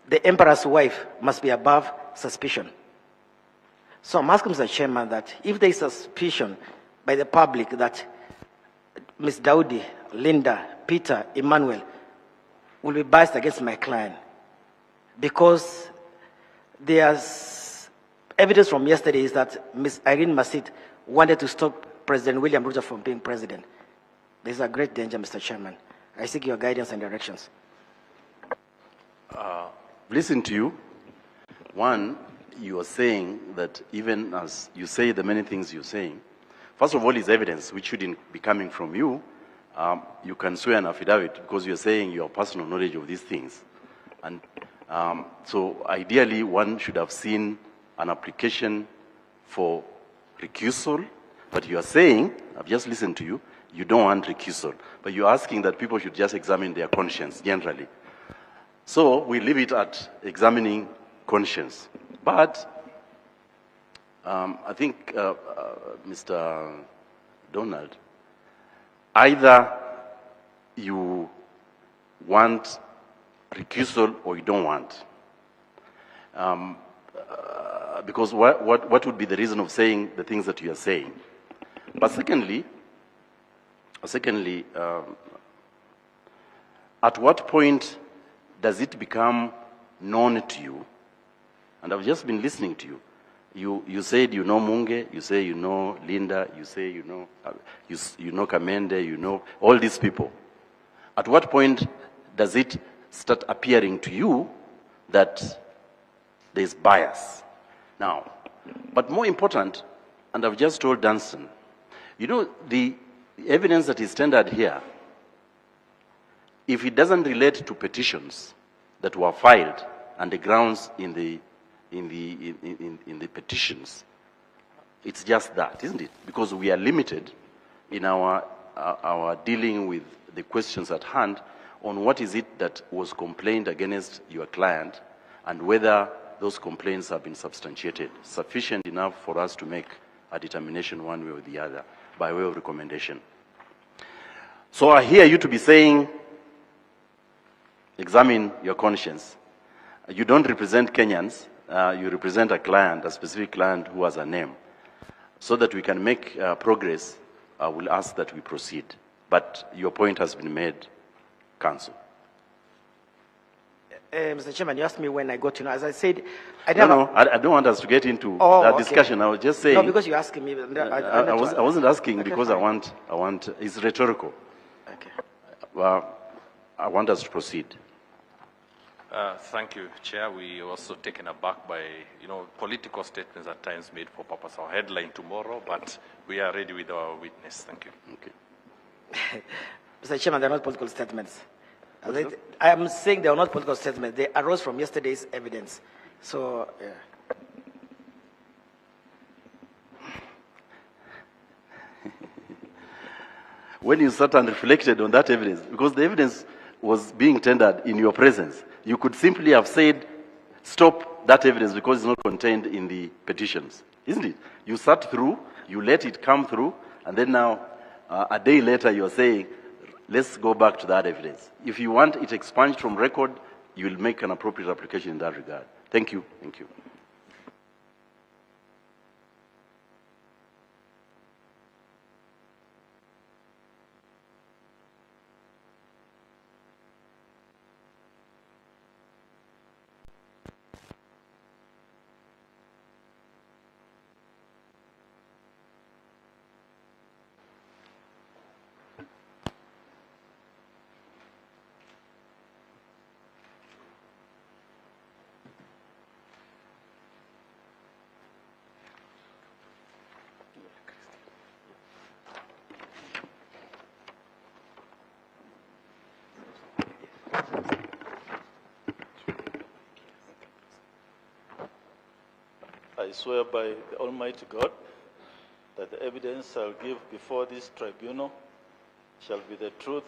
the emperor's wife must be above suspicion. So I'm asking Mr. Chairman that if there is suspicion by the public that Ms. Daudi, Linda, Peter, Emmanuel will be biased against my client, because there's evidence from yesterday is that Ms. Irene Masit wanted to stop President William Ruto from being president. There's a great danger, Mr. Chairman. I seek your guidance and directions. Listen to you. One, you are saying that even as you say the many things you're saying, first of all is evidence which shouldn't be coming from you. You can swear an affidavit because you're saying you have personal knowledge of these things. And so ideally one should have seen an application for recusal, but you are saying, I've just listened to you, you don't want recusal, but you're asking that people should just examine their conscience generally. So we leave it at examining conscience. But I think, Mr. Donald, either you want recusal or you don't want. Because what would be the reason of saying the things that you are saying? But secondly, at what point does it become known to you? And I've just been listening to you. You said you know Munge, you say you know Linda, you say you know Kamende, you know all these people. At what point does it start appearing to you that there's bias? Now, but more important, and I've just told Dunstan, you know, the evidence that is tendered here, if it doesn't relate to petitions that were filed and the grounds in the petitions, it's just that, isn't it? Because we are limited in our dealing with the questions at hand on what is it that was complained against your client and whether those complaints have been substantiated, sufficient enough for us to make a determination one way or the other by way of recommendation. So I hear you to be saying, examine your conscience. You don't represent Kenyans, you represent a client, a specific client who has a name. So that we can make progress, I will ask that we proceed. But your point has been made, Council. Mr. Chairman, you asked me when I got to know. As I said, I don't want us to get into that discussion. I was just saying. No, because you're asking me. I wasn't asking okay, because fine. I want, it's rhetorical. Okay. Well, I want us to proceed. Thank you, Chair. We are also taken aback by, political statements at times made for purpose of headline tomorrow, but we are ready with our witness. Thank you. Okay. Mr. Chairman, they're not political statements. I am saying they are not political statements. They arose from yesterday's evidence. So, yeah. When you sat and reflected on that evidence, because the evidence was being tendered in your presence, you could simply have said, stop that evidence because it's not contained in the petitions, isn't it? You sat through, you let it come through, and then now, a day later, you're saying, let's go back to that evidence. If you want it expunged from record, you will make an appropriate application in that regard. Thank you. Thank you. I swear by the Almighty God that the evidence I'll give before this tribunal shall be the truth,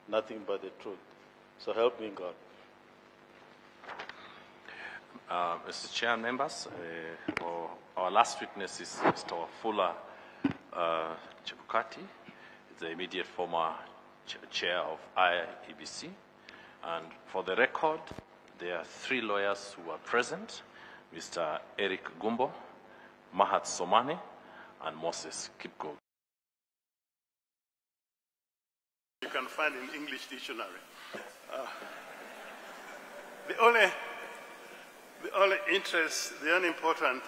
nothing but the truth. So help me God. Mr. Chair and members, Our last witness is Mr. Wafula Chebukati, the immediate former chair of IEBC. And for the record, there are 3 lawyers who are present, Mr. Eric Gumbo, Mahat Somane, and Moses Kipko. You can find in English dictionary. The only interest, the only important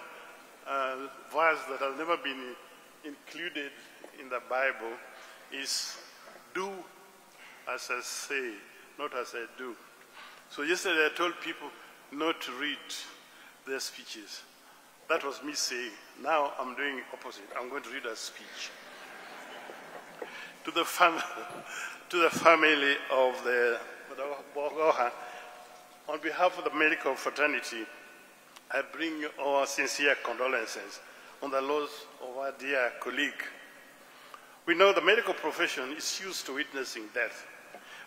verse that has never been included in the Bible is do as I say, not as I do. So yesterday I told people not to read their speeches. That was me saying. Now I'm doing opposite. I'm going to read a speech. To the family of the Magoha, on behalf of the medical fraternity, I bring our sincere condolences on the loss of our dear colleague. We know the medical profession is used to witnessing death,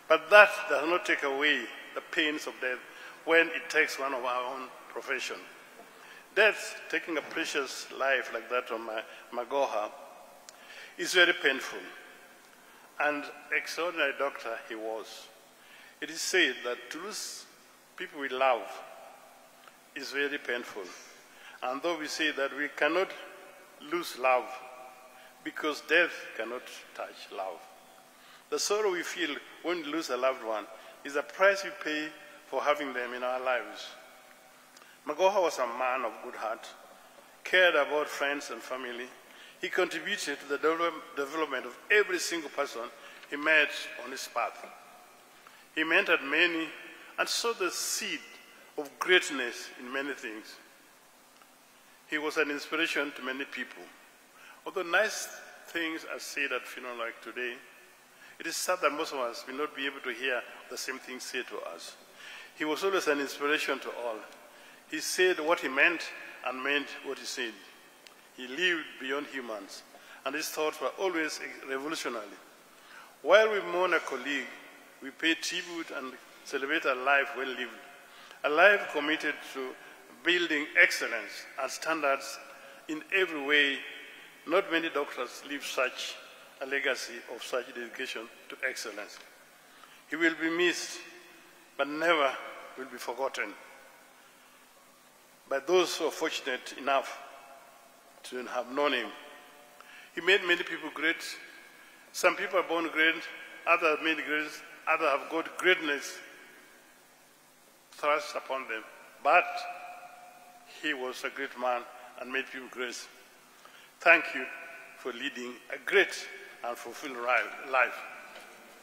but that does not take away the pains of death when it takes one of our own profession. Death, taking a precious life like that of Magoha, is very painful. And extraordinary doctor he was. It is said that to lose people we love is very painful. And though we say that we cannot lose love because death cannot touch love. The sorrow we feel when we lose a loved one is the price we pay for having them in our lives. Magoha was a man of good heart, cared about friends and family. He contributed to the development of every single person he met on his path. He mentored many and sowed the seed of greatness in many things. He was an inspiration to many people. Although nice things are said at funeral like today, it is sad that most of us will not be able to hear the same things said to us. He was always an inspiration to all. He said what he meant and meant what he said. He lived beyond humans, and his thoughts were always revolutionary. While we mourn a colleague, we pay tribute and celebrate a life well lived, a life committed to building excellence and standards in every way. Not many doctors leave such a legacy of such dedication to excellence. He will be missed, but never will be forgotten by those who are fortunate enough to have known him. He made many people great. Some people are born great, others made great, others have got greatness thrust upon them. But he was a great man and made people great. Thank you for leading a great and fulfilled life.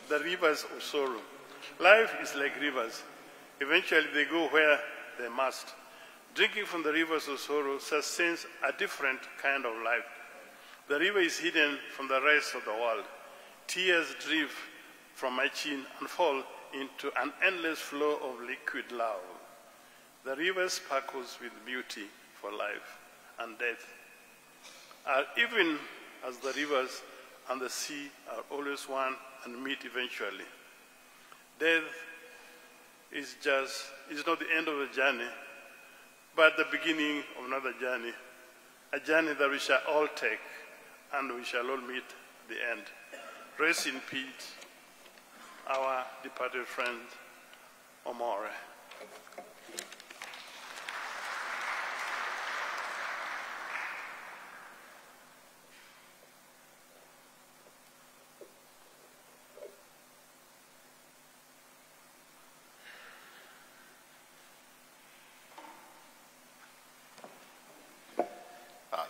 The rivers of sorrow. Life is like rivers. Eventually they go where they must. Drinking from the rivers of sorrow sustains a different kind of life. The river is hidden from the rest of the world. Tears drip from my chin and fall into an endless flow of liquid love. The river sparkles with beauty for life and death. Even as the rivers and the sea are always one and meet eventually. Death is not the end of the journey, but the beginning of another journey, a journey that we shall all take, and we shall all meet the end. Rest in peace, our departed friend, Omore.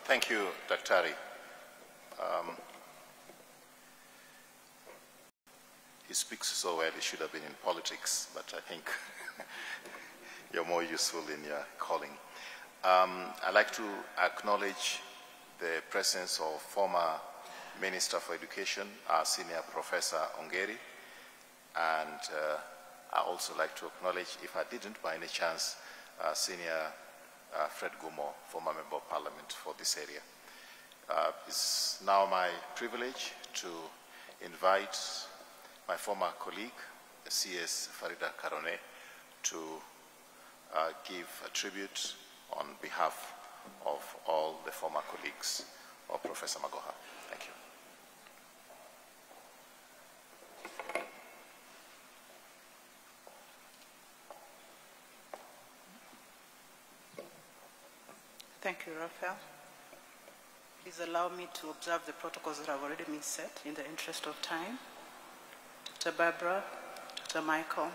Thank you, Daktari. He speaks so well, he should have been in politics, but I think you're more useful in your calling. I'd like to acknowledge the presence of former Minister for Education, our senior Professor Ongeri, and I'd also like to acknowledge, if I didn't by any chance, Senior Fred Gumo, former Member of Parliament for this area. It's now my privilege to invite my former colleague, CS Farida Karone, to give a tribute on behalf of all the former colleagues of Professor Magoha. Thank you. Thank you, Raphael. Please allow me to observe the protocols that have already been set in the interest of time. Dr. Barbara, Dr. Michael,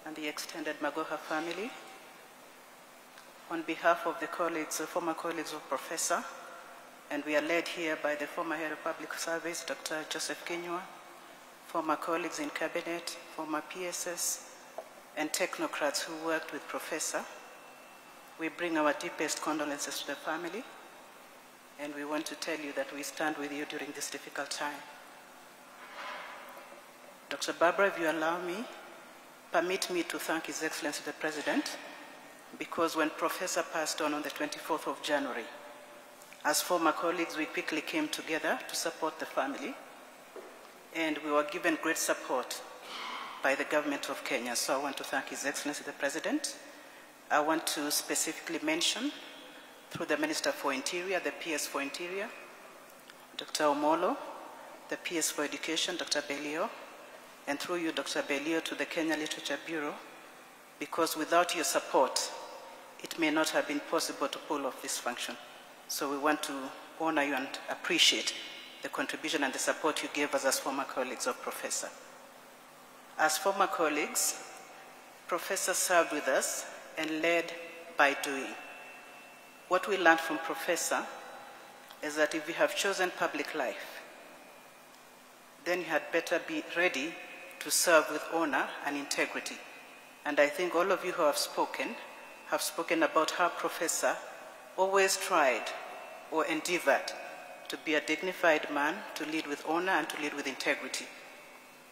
and the extended Magoha family, on behalf of the colleagues, the former colleagues of Professor, and we are led here by the former head of public service, Dr. Joseph Kinyua, former colleagues in cabinet, former PSS, and technocrats who worked with Professor. We bring our deepest condolences to the family, and we want to tell you that we stand with you during this difficult time. Dr. Barbara, if you allow me, permit me to thank His Excellency the President, because when Professor passed on the 24th of January, as former colleagues, we quickly came together to support the family, and we were given great support by the government of Kenya. So I want to thank His Excellency the President. I want to specifically mention, through the Minister for Interior, the PS for Interior, Dr. Omolo, the PS for Education, Dr. Belio, and through you, Dr. Belio, to the Kenya Literature Bureau, because without your support, it may not have been possible to pull off this function. So we want to honor you and appreciate the contribution and the support you gave us as former colleagues of Professor. As former colleagues, Professor served with us and led by doing. What we learned from Professor is that if you have chosen public life, then you had better be ready to serve with honor and integrity. And I think all of you who have spoken about how Professor always tried or endeavored to be a dignified man, to lead with honor and to lead with integrity.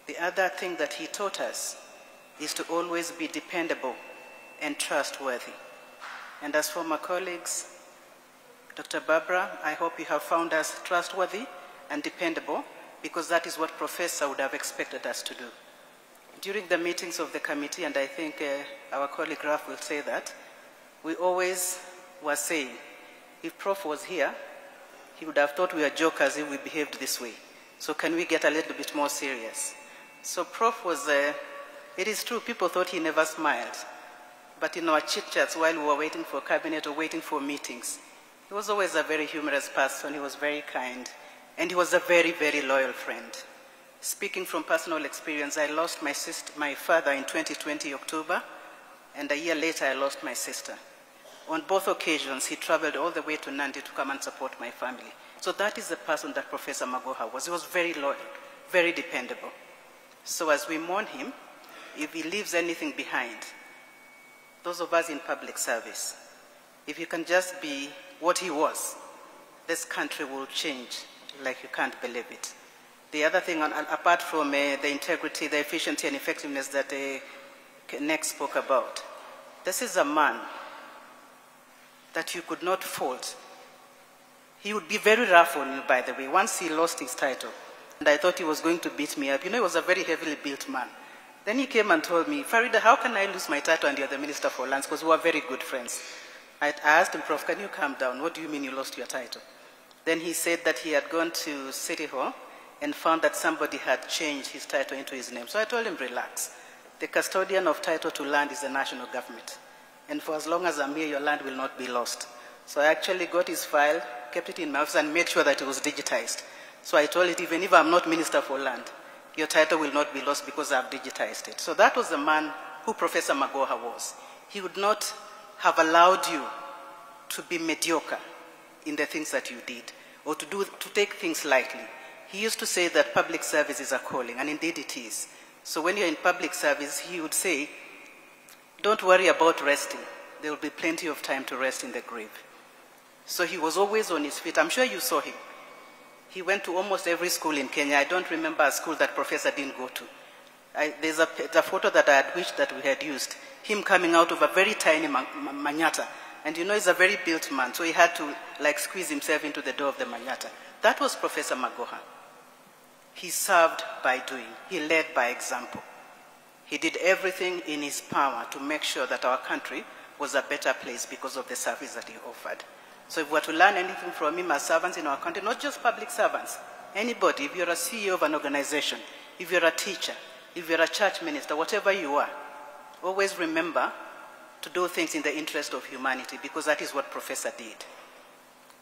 The other thing that he taught us is to always be dependable and trustworthy. And as former colleagues, Dr. Barbara, I hope you have found us trustworthy and dependable, because that is what Professor would have expected us to do. During the meetings of the committee, and I think our colleague Raf will say that, we always were saying, if Prof was here, he would have thought we were jokers if we behaved this way. So can we get a little bit more serious? So Prof was, it is true, people thought he never smiled. But in our chit-chats while we were waiting for cabinet or waiting for meetings, he was always a very humorous person, he was very kind, and he was a very, very loyal friend. Speaking from personal experience, I lost my father in 2020 October, and a year later I lost my sister. On both occasions, he traveled all the way to Nandi to come and support my family. So that is the person that Professor Magoha was. He was very loyal, very dependable. So as we mourn him, if he leaves anything behind, those of us in public service, if you can just be what he was, this country will change like you can't believe it. The other thing, apart from the integrity, the efficiency and effectiveness that Nick spoke about, this is a man that you could not fault. He would be very rough on you, by the way, once he lost his title. And I thought he was going to beat me up. You know, he was a very heavily built man. Then he came and told me, Farida, how can I lose my title and you're the Minister for Lands? Because we were very good friends. I asked him, Prof, can you calm down? What do you mean you lost your title? Then he said that he had gone to City Hall and found that somebody had changed his title into his name. So I told him, relax. The custodian of title to land is the national government. And for as long as I'm here, your land will not be lost. So I actually got his file, kept it in my office, and made sure that it was digitized. So I told it, even if I'm not Minister for Land, your title will not be lost because I've digitized it. So that was the man who Professor Magoha was. He would not have allowed you to be mediocre in the things that you did, or to take things lightly. He used to say that public service is a calling, and indeed it is. So when you're in public service, he would say, don't worry about resting. There will be plenty of time to rest in the grave. So he was always on his feet. I'm sure you saw him. He went to almost every school in Kenya. I don't remember a school that Professor didn't go to. There's a photo that I had wished that we had used. Him coming out of a very tiny Manyata. And you know, he's a very built man, so he had to squeeze himself into the door of the Manyata. That was Professor Magoha. He served by doing. He led by example. He did everything in his power to make sure that our country was a better place because of the service that he offered. So if we're to learn anything from him as servants in our country, not just public servants, anybody, if you're a CEO of an organization, if you're a teacher, if you're a church minister, whatever you are, always remember to do things in the interest of humanity, because that is what Professor did.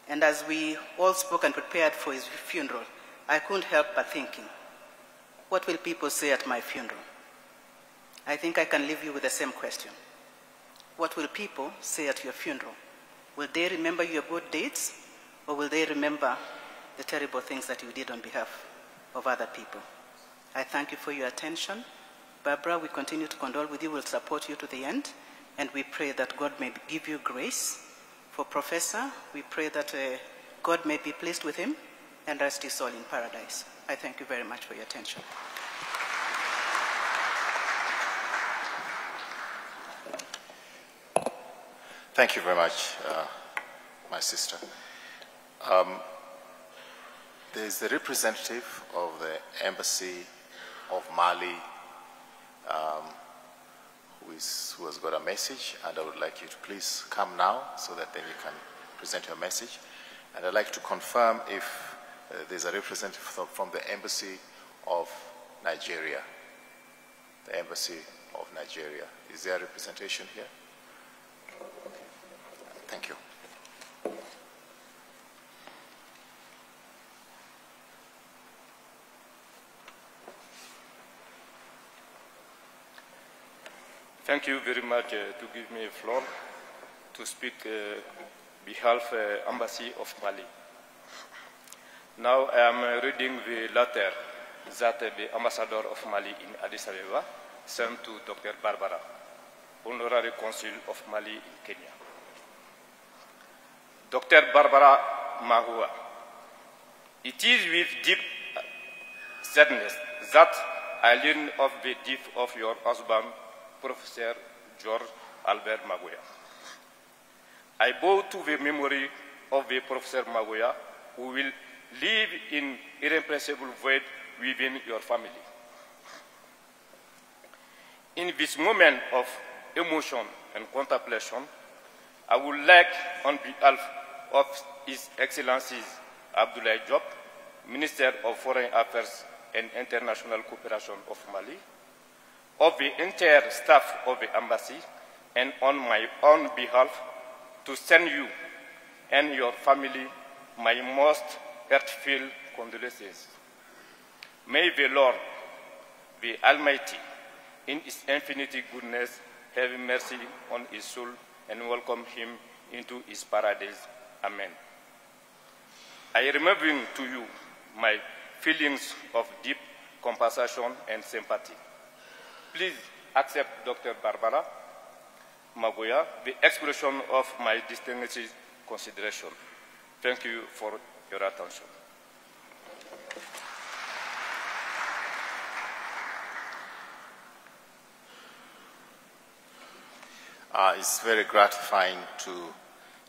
And as we all spoke and prepared for his funeral, I couldn't help but thinking, what will people say at my funeral? I think I can leave you with the same question. What will people say at your funeral? Will they remember your good deeds, or will they remember the terrible things that you did on behalf of other people? I thank you for your attention. Barbara, we continue to condole with you. We'll support you to the end. And we pray that God may give you grace. For Professor, we pray that God may be pleased with him and rest his soul in paradise. I thank you very much for your attention. Thank you very much, my sister. There's the representative of the Embassy of Mali who has got a message, and I would like you to please come now so that then you can present your message. And I'd like to confirm if there's a representative from the Embassy of Nigeria. The Embassy of Nigeria. Is there a representation here? Thank you. Thank you very much to give me a floor to speak behalf Embassy of Mali. Now I am reading the letter that the Ambassador of Mali in Addis Ababa sent to Dr. Barbara, Honorary Consul of Mali in Kenya. Dr. Barbara Magoha, it is with deep sadness that I learn of the death of your husband, Professor George Albert Magoha. I bow to the memory of the Professor Magoha, who will live in irrepressible void within your family. In this moment of emotion and contemplation, I would like, on behalf of His Excellencies Abdoulaye Diop, Minister of Foreign Affairs and International Cooperation of Mali, of the entire staff of the embassy, and on my own behalf, to send you and your family my most heartfelt condolences. May the Lord, the Almighty, in His infinite goodness, have mercy on his soul and welcome him into his paradise. Amen. I remember to you my feelings of deep compassion and sympathy. Please accept Dr. Barbara Magoha, the expression of my distinguished consideration. Thank you for your attention. It's very gratifying to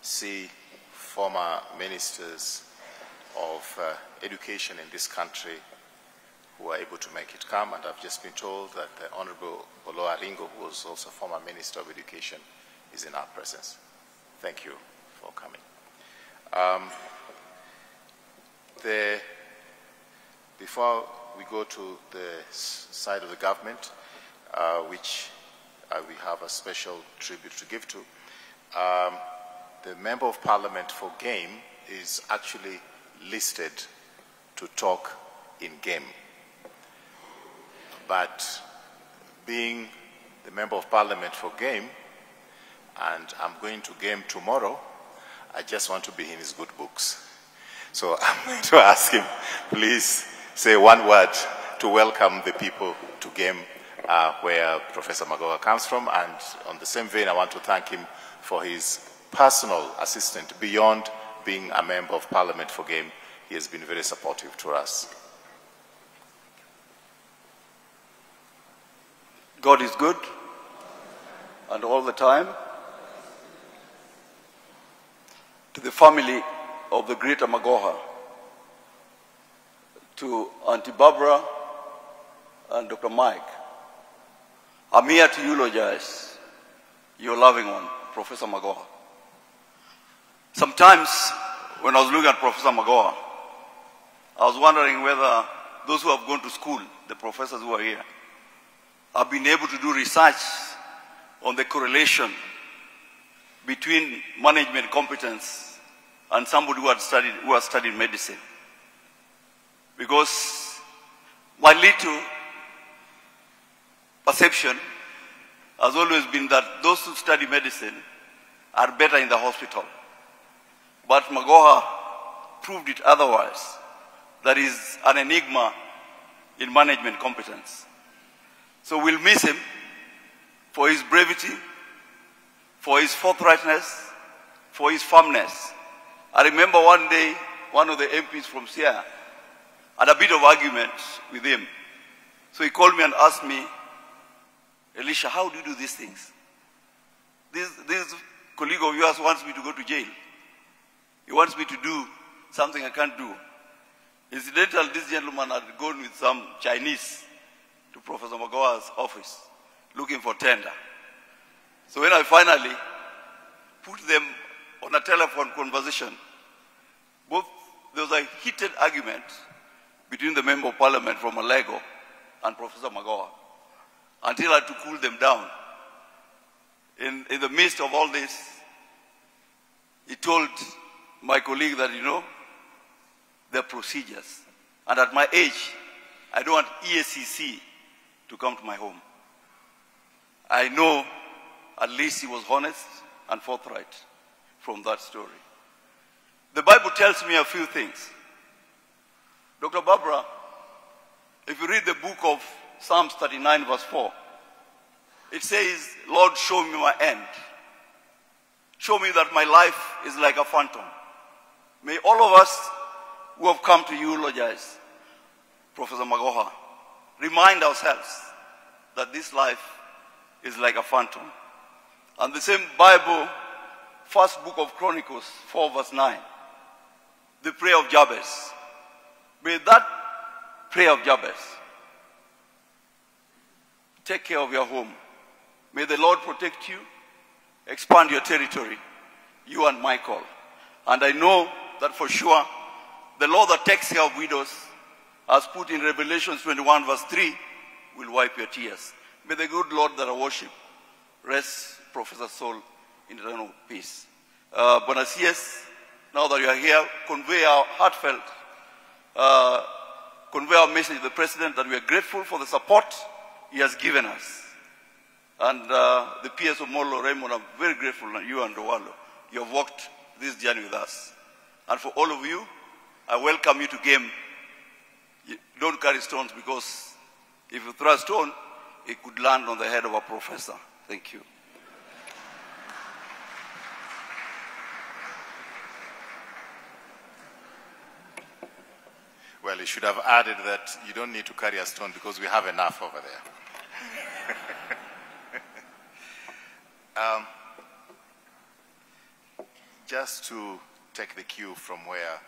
see former ministers of education in this country who are able to make it come, and I've just been told that the Honorable Olo Aringo, who was also former Minister of Education, is in our presence. Thank you for coming. Before we go to the side of the government, which we have a special tribute to give to, the Member of Parliament for Game is actually listed to talk in Game. But being the Member of Parliament for Game, and I'm going to Game tomorrow, I just want to be in his good books. So I'm going to ask him, please say one word to welcome the people to Game, where Professor Magoha comes from. And on the same vein, I want to thank him for his personal assistance. Beyond being a Member of Parliament for Game, he has been very supportive to us. God is good, and all the time. To the family of the great Magoha, to Auntie Barbara and Dr. Mike, I'm here to eulogize your loving one, Professor Magoha. Sometimes, when I was looking at Professor Magoha, I was wondering whether those who have gone to school, the professors who are here, have been able to do research on the correlation between management competence and somebody who has studied medicine. Because my little perception has always been that those who study medicine are better in the hospital. But Magoha proved it otherwise. That is an enigma in management competence. So we'll miss him for his brevity, for his forthrightness, for his firmness. I remember one day, one of the MPs from Sierra had a bit of argument with him. So he called me and asked me, Elisha, how do you do these things? This colleague of yours wants me to go to jail. He wants me to do something I can't do. Incidentally, this gentleman had gone with some Chinese to Professor Magoha's office, looking for tender. So when I finally put them on a telephone conversation, there was a heated argument between the Member of Parliament from Malego and Professor Magoha, until I had to cool them down. In the midst of all this, he told my colleague that, you know, there are procedures. And at my age, I don't want ESCC to come to my home. I know at least he was honest and forthright from that story. The Bible tells me a few things. Dr. Barbara, if you read the book of Psalms 39 verse 4, it says, Lord, show me my end. Show me that my life is like a phantom. May all of us who have come to eulogize Professor Magoha remind ourselves that this life is like a phantom. And the same Bible, first book of Chronicles, 4 verse 9, the prayer of Jabez. May that prayer of Jabez take care of your home. May the Lord protect you, expand your territory, you and Michael. And I know that for sure, the Lord that takes care of widows, as put in Revelation 21 verse 3, will wipe your tears. May the good Lord that I worship rest Professor's soul in eternal peace. Buenos Dias, now that you are here, convey our heartfelt, convey our message to the President that we are grateful for the support he has given us. And the PS of Molo, Raymond, I'm very grateful, and you and Owalo, you have walked this journey with us. And for all of you, I welcome you to game. Don't carry stones, because if you throw a stone, it could land on the head of a professor. Thank you. Well, you should have added that you don't need to carry a stone because we have enough over there. Just to take the cue from where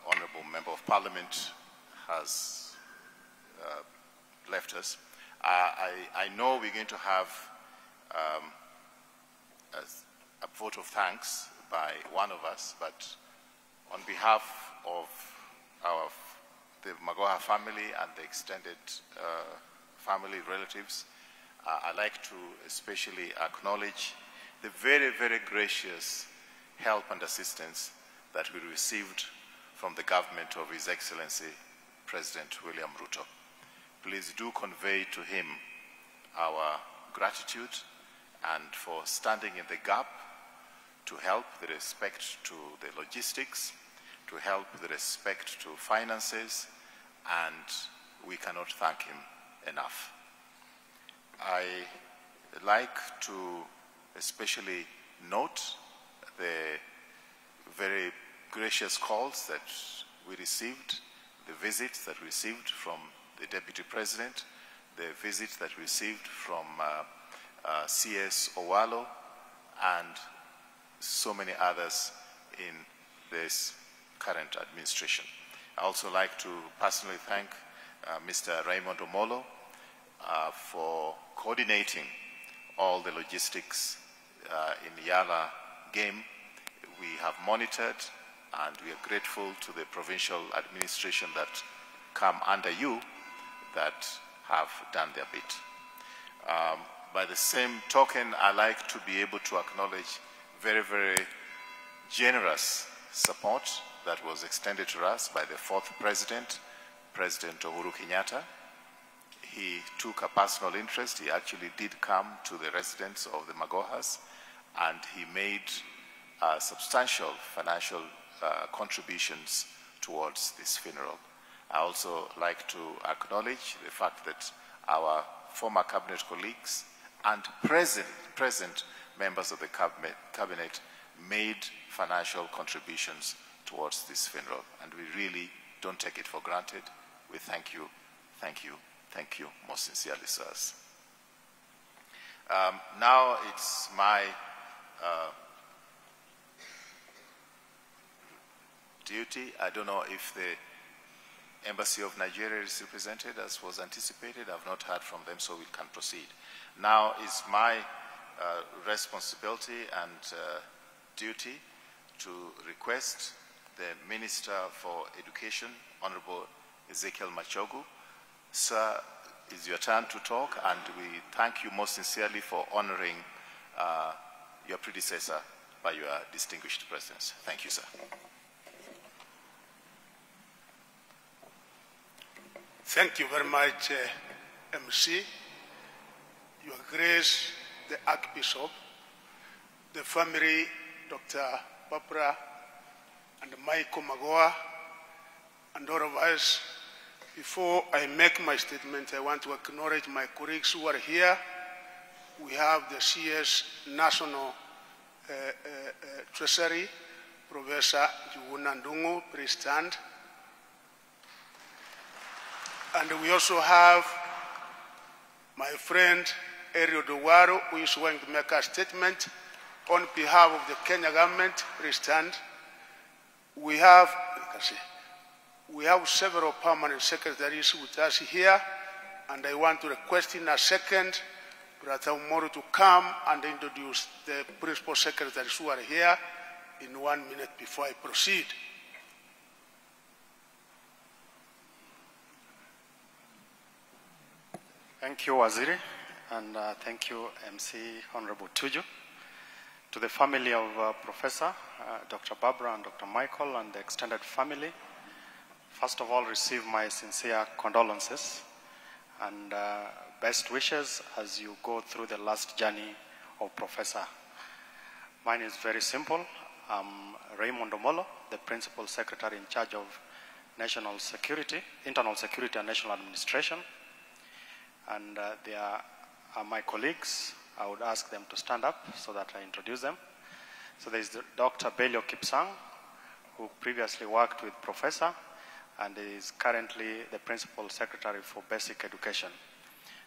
Honorable Member of Parliament has left us, I know we're going to have a vote of thanks by one of us, but on behalf of the Magoha family and the extended family relatives, I'd like to especially acknowledge the very, very gracious help and assistance that we received from the government of His Excellency President William Ruto. Please do convey to him our gratitude and for standing in the gap to help with respect to the logistics, to help with respect to finances, and we cannot thank him enough. I like to especially note the very gracious calls that we received, the visits that we received from the Deputy President, the visits that we received from CS Owalo, and so many others in this current administration. I also like to personally thank Mr. Raymond Omolo for coordinating all the logistics in Yala game we have monitored, and we are grateful to the provincial administration that come under you that have done their bit. By the same token, I like to be able to acknowledge very, very generous support that was extended to us by the fourth president, President Uhuru Kenyatta. He took a personal interest. He actually did come to the residence of the Magohas, and he made substantial financial contributions towards this funeral. I also like to acknowledge the fact that our former cabinet colleagues and present members of the cabinet made financial contributions towards this funeral, and we really don't take it for granted. We thank you, thank you, thank you most sincerely, sirs. Now it's my duty. I don't know if the Embassy of Nigeria is represented as was anticipated. I've not heard from them, so we can proceed. Now it's my responsibility and duty to request the Minister for Education, Honorable Ezekiel Machogu. Sir, it's your turn to talk, and we thank you most sincerely for honoring your predecessor by your distinguished presence. Thank you, sir. Thank you very much, MC, Your Grace, the Archbishop, the family, Dr. Barbara and Michael Magoha, and all of us. Before I make my statement, I want to acknowledge my colleagues who are here. We have the CS National Treasury, Professor Juguna Ndungu, please stand. And we also have my friend Erio Duwaro, who is going to make a statement on behalf of the Kenya government. Please stand. We have several permanent secretaries with us here, and I want to request in a second Brother Umoru to come and introduce the principal secretaries who are here in 1 minute before I proceed. Thank you, Waziri, and thank you, MC Honorable Tuju. To the family of Professor Dr. Barbara and Dr. Michael and the extended family, first of all, receive my sincere condolences and best wishes as you go through the last journey of Professor. Mine is very simple. I'm Raymond Omolo, the Principal Secretary in charge of National Security, Internal Security and National Administration. And they are my colleagues. I would ask them to stand up so that I introduce them. So there is Dr. Belio Kipsang, who previously worked with Professor and is currently the Principal Secretary for Basic Education.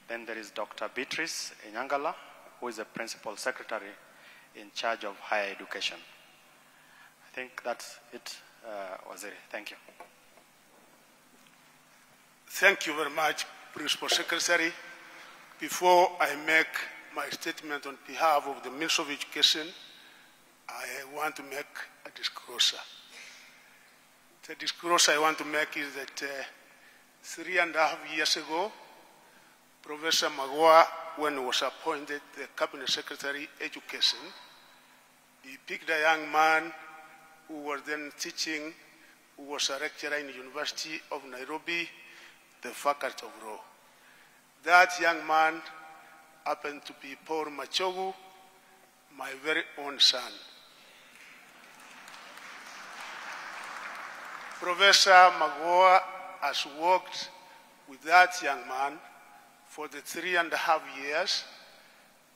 Then there is Dr. Beatrice Inyangala, who is the Principal Secretary in charge of Higher Education. I think that's it, Waziri. Thank you. Thank you very much, Principal Secretary. Before I make my statement on behalf of the Minister of Education, I want to make a disclosure. The disclosure I want to make is that 3.5 years ago, Professor Magoha, when he was appointed the Cabinet Secretary Education, he picked a young man who was then teaching, who was a lecturer in the University of Nairobi, the Faculty of Law. That young man happened to be Paul Machogu, my very own son. Professor Magoha has worked with that young man for the 3.5 years.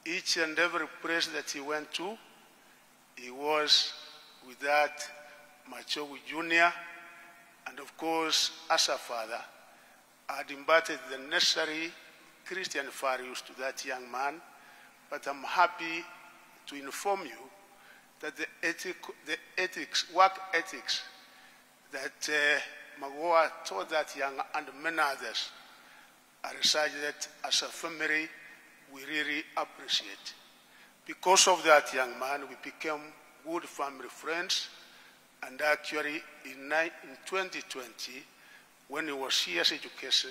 Each and every place that he went to, he was with that Machogu Jr. And of course, as a father, I had imparted the necessary Christian values to that young man, but I'm happy to inform you that the work ethics that Magoha taught that young and many others are such that as a family we really appreciate. Because of that young man, we became good family friends. And actually, in 2020, when he was CS Education,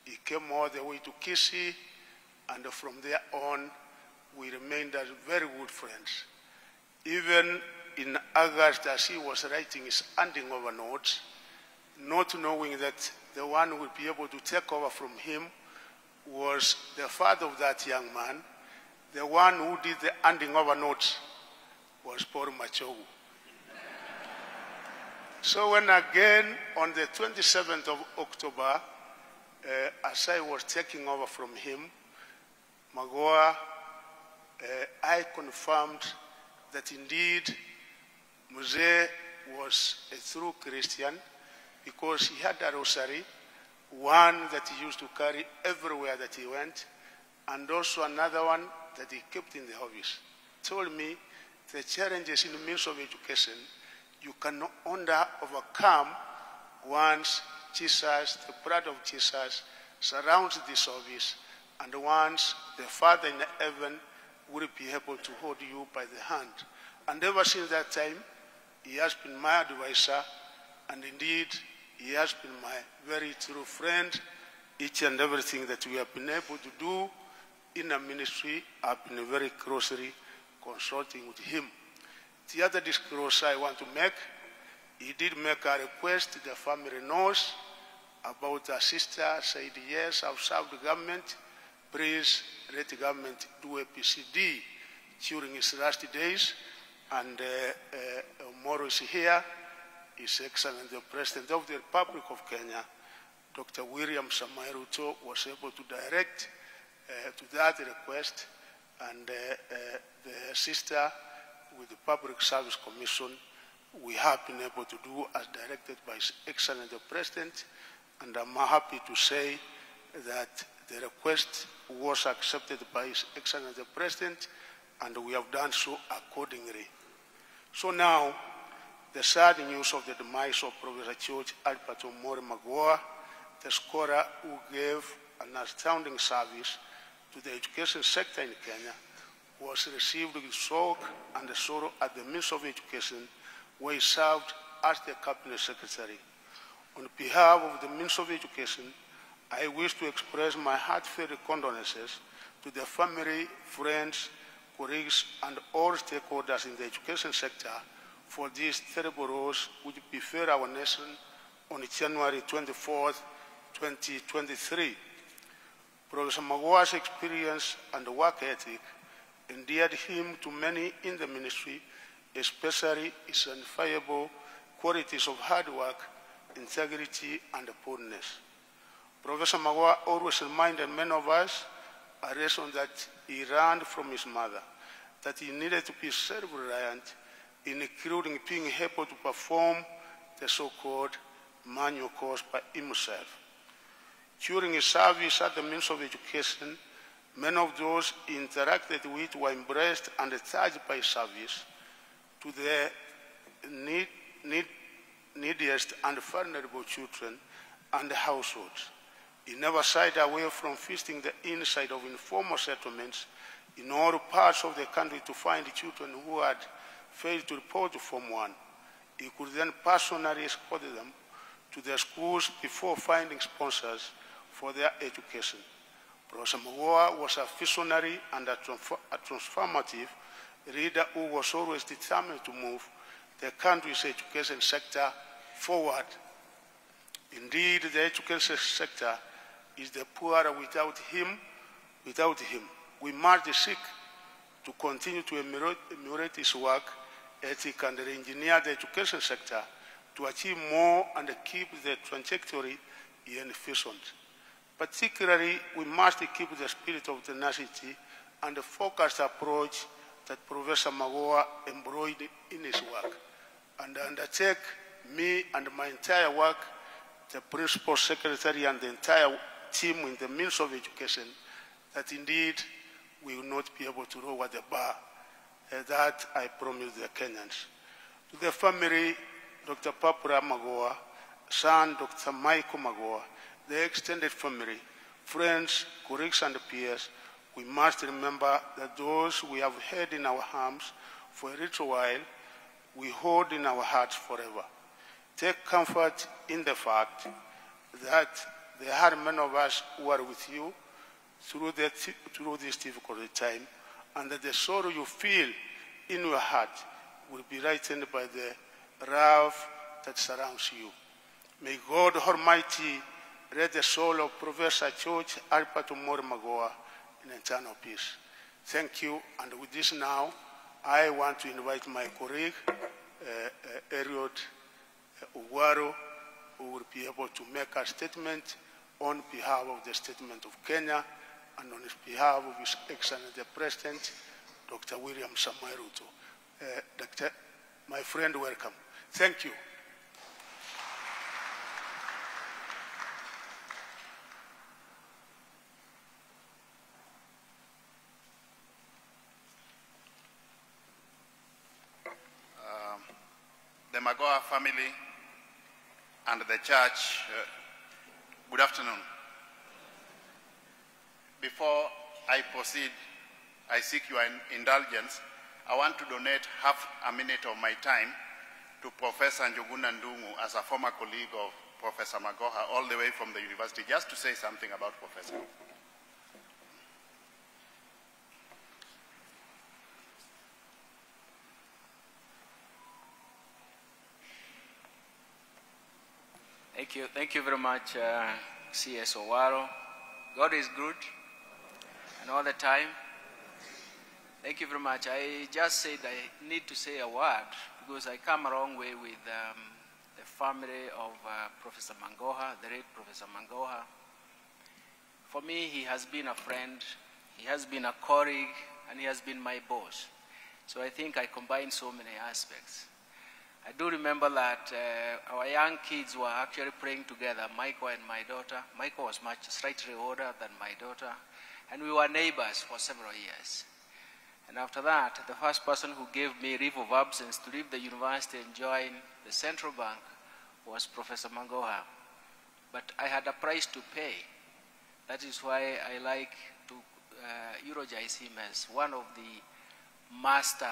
he came all the way to Kisii, and from there on, we remained as very good friends. Even in August, as he was writing his handing over notes, not knowing that the one who would be able to take over from him was the father of that young man, the one who did the handing over notes was Paul Machogu. So when again, on the 27th of October, as I was taking over from him, Magoha, I confirmed that indeed Mzee was a true Christian because he had a rosary, one that he used to carry everywhere that he went, and also another one that he kept in the office. Told me the challenges in the means of education you can only overcome once Jesus, the blood of Jesus, surrounds this office, and once the Father in heaven will be able to hold you by the hand. And ever since that time, he has been my advisor, and indeed, he has been my very true friend. Each and everything that we have been able to do in the ministry, I've been very closely consulting with him. The other disclosure I want to make, he did make a request, the family knows about her sister, said, yes, I've served the government, please let the government do a PCD during his last days, and Moro is here, His Excellency the President of the Republic of Kenya, Dr. William Samoei Ruto, was able to direct to that request, and the sister with the Public Service Commission, we have been able to do as directed by His Excellency the President, and I'm happy to say that the request was accepted by His Excellency the President, and we have done so accordingly. So now, the sad news of the demise of Professor George Albert Omori Magoha, the scholar who gave an astounding service to the education sector in Kenya, was received with shock and sorrow at the Ministry of Education, where he served as the Cabinet Secretary. On behalf of the Ministry of Education, I wish to express my heartfelt condolences to the family, friends, colleagues, and all stakeholders in the education sector for this terrible loss which befell our nation on January 24th, 2023. Professor Magoha's experience and work ethic endeared him to many in the ministry, especially his unfiable qualities of hard work, integrity, and boldness. Professor Magoha always reminded many of us a lesson that he learned from his mother, that he needed to be self-reliant, including being able to perform the so-called manual course by himself. During his service at the Ministry of Education, many of those he interacted with were embraced and touched by service to the neediest and vulnerable children and households. He never shied away from visiting the inside of informal settlements in all parts of the country to find children who had failed to report to Form 1. He could then personally escort them to their schools before finding sponsors for their education. Professor Magoha was a visionary and a transformative leader who was always determined to move the country's education sector forward. Indeed, the education sector is the poorer without him. We must seek to continue to emulate his work ethic and re-engineer the education sector to achieve more and keep the trajectory he envisioned. Particularly, we must keep the spirit of tenacity and the focused approach that Professor Magoha embroidered in his work, and undertake me and my entire work, the Principal Secretary and the entire team in the Ministry of Education, that indeed we will not be able to lower the bar. That I promise the Kenyans. To the family, Dr. Papura Magoha, son Dr. Michael Magoha, the extended family, friends, colleagues, and peers, we must remember that those we have held in our arms for a little while, we hold in our hearts forever. Take comfort in the fact that there are many of us who are with you through this difficult time, and that the sorrow you feel in your heart will be lightened by the love that surrounds you. May God Almighty let the soul of Professor George Magoha in eternal peace. Thank you, and with this now, I want to invite my colleague, Eliud Owaro, who will be able to make a statement on behalf of the Statement of Kenya and on behalf of His Excellency the President, Dr. William Samoei Ruto. Doctor, my friend, welcome. Thank you. The Magoha family and the church, good afternoon. Before I proceed, I seek your indulgence. I want to donate half a minute of my time to Professor Njuguna Ndung'u as a former colleague of Professor Magoha all the way from the university, just to say something about Professor. Thank you very much, CS Owaro. God is good, and all the time. Thank you very much. I just said I need to say a word because I come a long way with the family of Professor Magoha, the late Professor Magoha. For me, he has been a friend, he has been a colleague, and he has been my boss. So I think I combine so many aspects. I do remember that our young kids were actually playing together, Michael and my daughter. Michael was much slightly older than my daughter, and we were neighbors for several years. And after that, the first person who gave me leave of absence to leave the university and join the central bank was Professor Magoha. But I had a price to pay. That is why I like to eulogize him as one of the master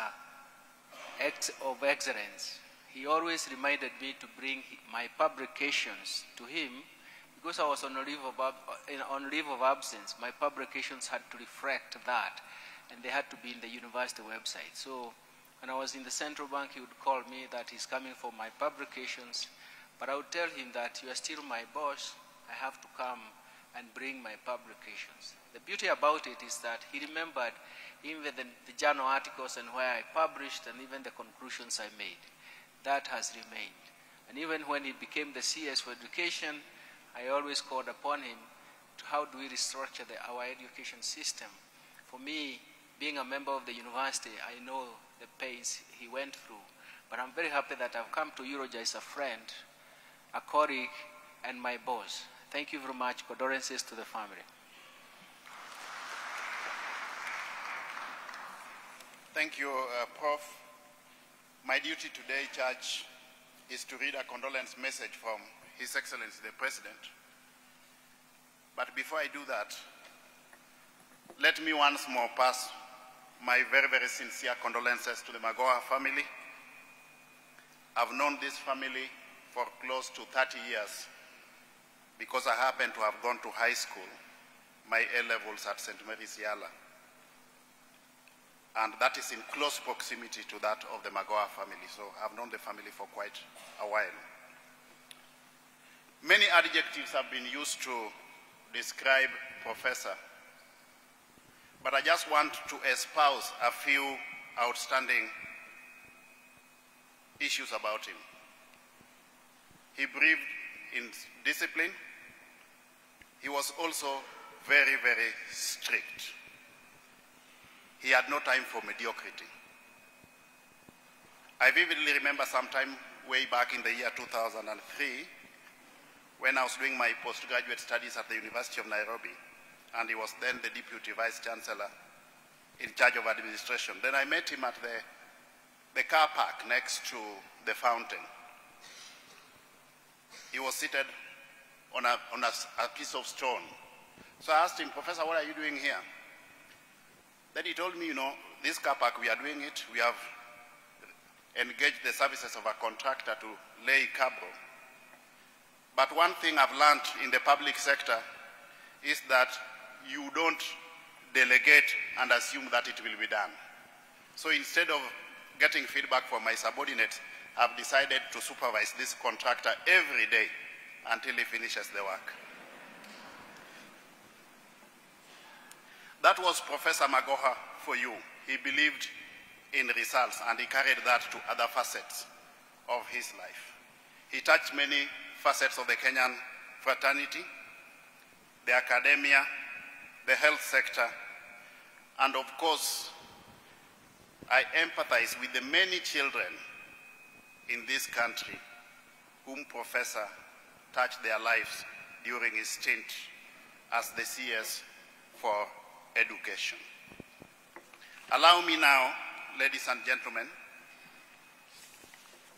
of excellence. He always reminded me to bring my publications to him because I was on leave of absence. My publications had to reflect that, and they had to be in the university website. So when I was in the central bank, he would call me that he's coming for my publications, but I would tell him that you are still my boss. I have to come and bring my publications. The beauty about it is that he remembered even the journal articles and where I published and even the conclusions I made. That has remained. And even when he became the CS for education, I always called upon him to how do we restructure our education system. For me, being a member of the university, I know the pains he went through. But I'm very happy that I've come to eulogize a friend, a colleague, and my boss. Thank you very much. Condolences to the family. Thank you, Prof. My duty today, Church, is to read a condolence message from His Excellency the President. But before I do that, let me once more pass my very, very sincere condolences to the Magoha family. I've known this family for close to 30 years because I happen to have gone to high school, my A-levels at St. Mary's Yala. And that is in close proximity to that of the Magoha family. So I've known the family for quite a while. Many adjectives have been used to describe Professor, but I just want to espouse a few outstanding issues about him. He breathed in discipline. He was also very, very strict. He had no time for mediocrity. I vividly remember sometime way back in the year 2003 when I was doing my postgraduate studies at the University of Nairobi, and he was then the Deputy Vice Chancellor in charge of administration. Then I met him at the car park next to the fountain. He was seated on a piece of stone. So I asked him, Professor, what are you doing here? Then he told me, you know, this car park, we are doing it. We have engage the services of a contractor to lay cable. But one thing I've learned in the public sector is that you don't delegate and assume that it will be done. So instead of getting feedback from my subordinates, I've decided to supervise this contractor every day until he finishes the work. That was Professor Magoha for you. He believed in results and he carried that to other facets of his life. He touched many facets of the Kenyan fraternity, the academia, the health sector, and of course, I empathize with the many children in this country whom Professor touched their lives during his stint as the CS for Education. Allow me now, ladies and gentlemen,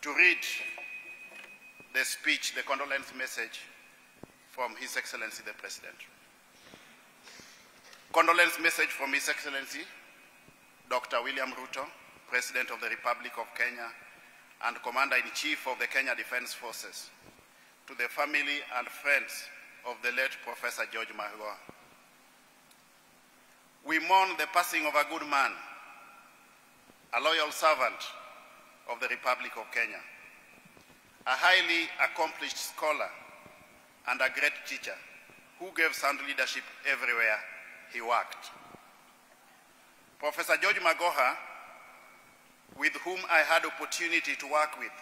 to read the speech, the condolence message from His Excellency the President. Condolence message from His Excellency Dr. William Ruto, President of the Republic of Kenya and Commander-in-Chief of the Kenya Defense Forces, to the family and friends of the late Professor George Magoha. We mourn the passing of a good man, a loyal servant of the Republic of Kenya, a highly accomplished scholar and a great teacher who gave sound leadership everywhere he worked. Professor George Magoha, with whom I had opportunity to work with,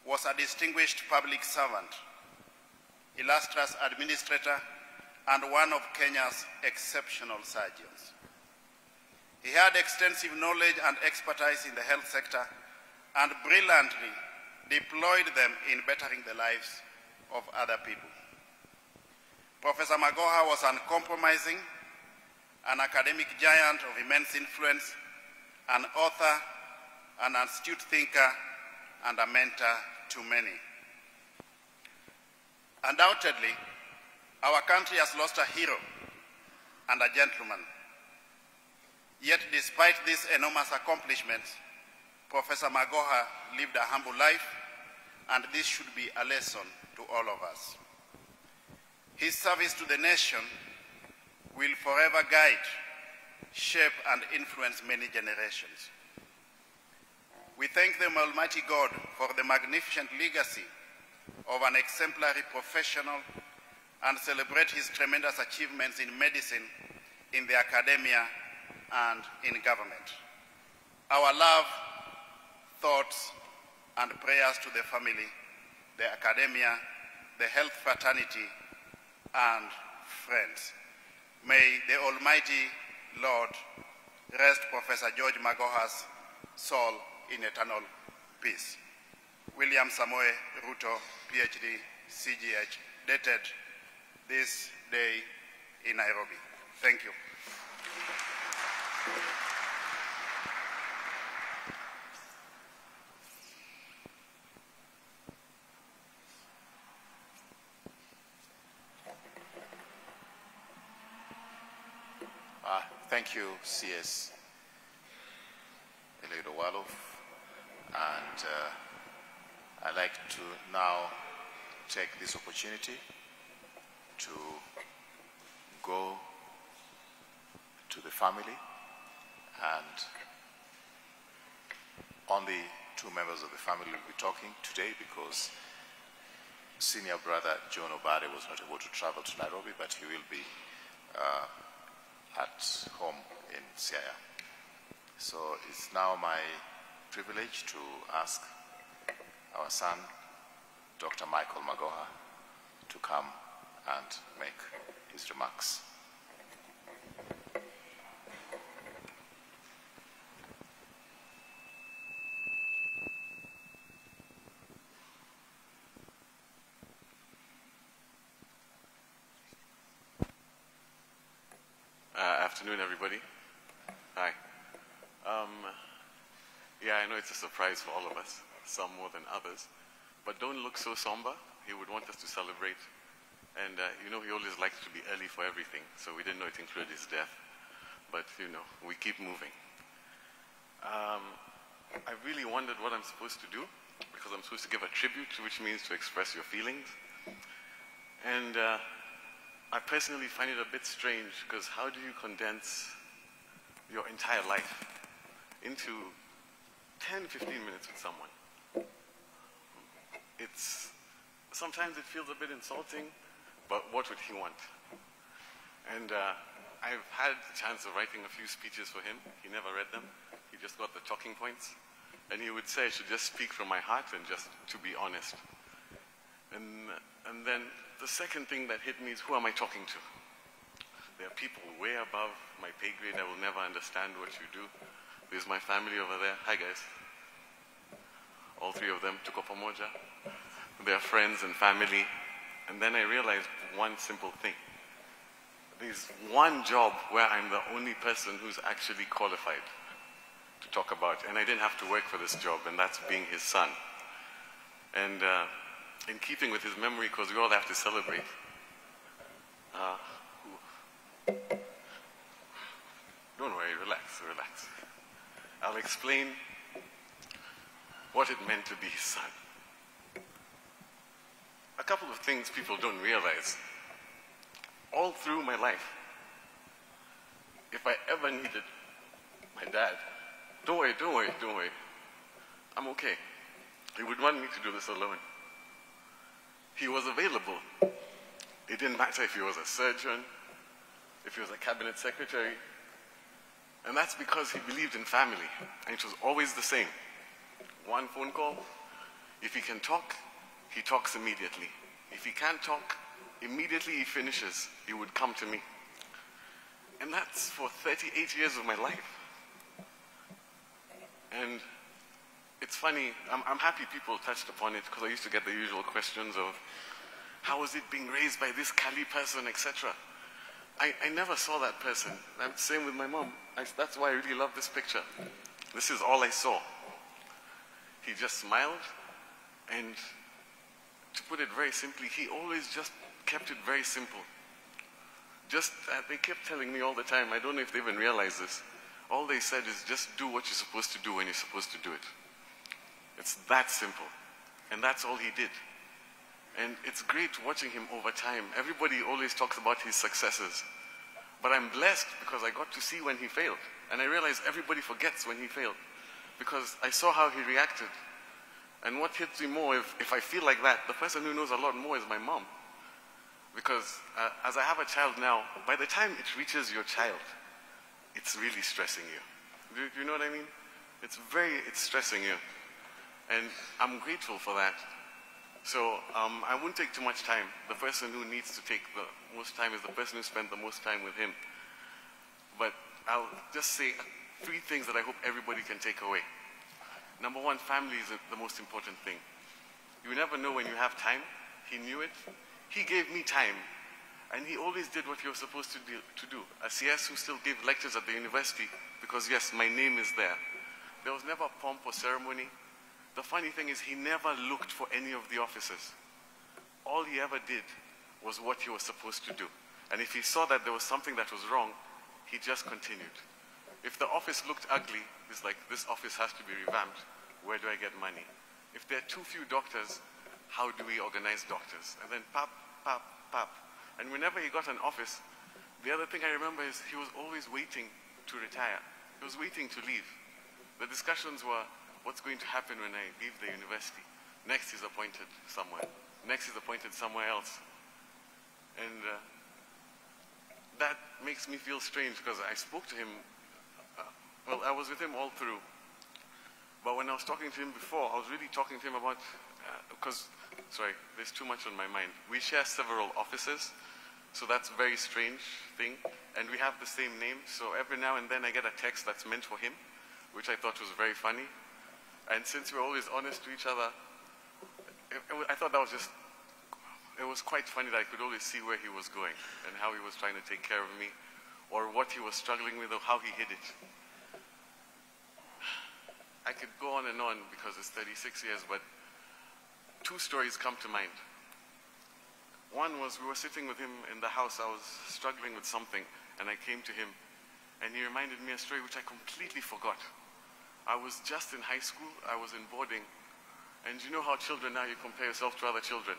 was a distinguished public servant, illustrious administrator, and one of Kenya's exceptional surgeons. He had extensive knowledge and expertise in the health sector and brilliantly deployed them in bettering the lives of other people. Professor Magoha was uncompromising, an academic giant of immense influence, an author, an astute thinker, and a mentor to many. Undoubtedly, our country has lost a hero and a gentleman. Yet despite these enormous accomplishments, Professor Magoha lived a humble life, and this should be a lesson to all of us. His service to the nation will forever guide, shape, and influence many generations. We thank the Almighty God for the magnificent legacy of an exemplary professional and celebrate his tremendous achievements in medicine, in the academia, and in government. Our love, thoughts, and prayers to the family, the academia, the health fraternity, and friends. May the Almighty Lord rest Professor George Magoha's soul in eternal peace. William Samoe Ruto, PhD, CGH, dated this day in Nairobi. Thank you. Thank you, CS Eleidowalo, and I'd like to now take this opportunity to go to the family, and only two members of the family will be talking today because senior brother John Obade was not able to travel to Nairobi, but he will be at home in Siaya. So it's now my privilege to ask our son, Dr. Michael Magoha, to come and make his remarks. Afternoon, everybody. Hi. Yeah, I know it's a surprise for all of us, some more than others, but don't look so somber. He would want us to celebrate, and you know, he always likes to be early for everything, so we didn't know it included his death, but you know, we keep moving. I really wondered what I'm supposed to do, because I'm supposed to give a tribute, which means to express your feelings. And I personally find it a bit strange, because how do you condense your entire life into 10, 15 minutes with someone? Sometimes it feels a bit insulting, but what would he want? And I've had the chance of writing a few speeches for him. He never read them. He just got the talking points. And he would say I should just speak from my heart and just to be honest. And then the second thing that hit me is, who am I talking to? There are people way above my pay grade. I will never understand what you do. There's my family over there. Hi, guys. All three of them took up a moja. They are friends and family. And then I realized one simple thing. There's one job where I'm the only person who's actually qualified to talk about. And I didn't have to work for this job, and that's being his son. And in keeping with his memory, because we all have to celebrate. Don't worry, relax, relax. I'll explain what it meant to be his son. A couple of things people don't realize. All through my life, if I ever needed my dad, don't worry, don't worry, don't worry. I'm okay. He would want me to do this alone. He was available. It didn't matter if he was a surgeon, if he was a cabinet secretary. And that's because he believed in family. And it was always the same. One phone call. If he can talk, he talks immediately. If he can't talk, immediately he finishes, he would come to me. And that's for 38 years of my life. And it's funny, I'm happy people touched upon it, because I used to get the usual questions of, how is it being raised by this Kali person, etc. I never saw that person. I'm the same with my mom. That's why I really love this picture. This is all I saw. He just smiled, and to put it very simply, he always just kept it very simple. Just, they kept telling me all the time, I don't know if they even realize this, all they said is just do what you're supposed to do when you're supposed to do it. It's that simple. And that's all he did. And it's great watching him over time. Everybody always talks about his successes. But I'm blessed because I got to see when he failed. And I realized everybody forgets when he failed. Because I saw how he reacted. And what hits me more, if I feel like that, the person who knows a lot more is my mom. Because as I have a child now, by the time it reaches your child, it's really stressing you. Do you know what I mean? It's stressing you. And I'm grateful for that. So I won't take too much time. The person who needs to take the most time is the person who spent the most time with him. But I'll just say 3 things that I hope everybody can take away. Number 1, family is the most important thing. You never know when you have time. He knew it. He gave me time. And he always did what he was supposed to do. A CS who still gave lectures at the university, because yes, my name is there. There was never pomp or ceremony. The funny thing is he never looked for any of the offices. All he ever did was what he was supposed to do. And if he saw that there was something that was wrong, he just continued. If the office looked ugly, it's like, this office has to be revamped. Where do I get money? If there are too few doctors, how do we organize doctors? And then pap, pap, pap. And whenever he got an office, the other thing I remember is he was always waiting to retire. He was waiting to leave. The discussions were, what's going to happen when I leave the university? Next he's appointed somewhere. Next he's appointed somewhere else. And that makes me feel strange because I spoke to him, well, I was with him all through. But when I was talking to him before, I was really talking to him about, sorry, there's too much on my mind. We share several offices, so that's a very strange thing. And we have the same name, so every now and then I get a text that's meant for him, which I thought was very funny. And since we're always honest to each other, I thought that was just, it was quite funny that I could always see where he was going and how he was trying to take care of me, or what he was struggling with, or how he hid it. I could go on and on because it's 36 years, but 2 stories come to mind. One was we were sitting with him in the house. I was struggling with something, and I came to him, and he reminded me a story which I completely forgot. I was just in high school, I was in boarding, and you know how children now, you compare yourself to other children.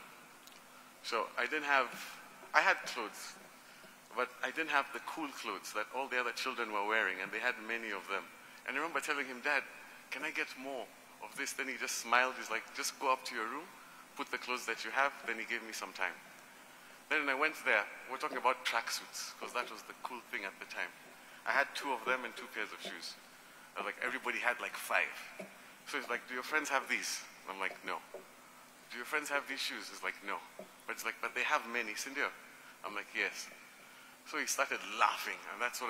So I had clothes, but I didn't have the cool clothes that all the other children were wearing, and they had many of them. And I remember telling him, Dad, can I get more of this? Then he just smiled. He's like, just go up to your room, put the clothes that you have. Then he gave me some time. Then when I went there, we're talking about tracksuits, because that was the cool thing at the time. I had 2 of them and 2 pairs of shoes. I was like, everybody had like 5. So he's like, do your friends have these? I'm like, no. Do your friends have these shoes? He's like, no. But he's like, but they have many. Sindio? I'm like, yes. So he started laughing, and that's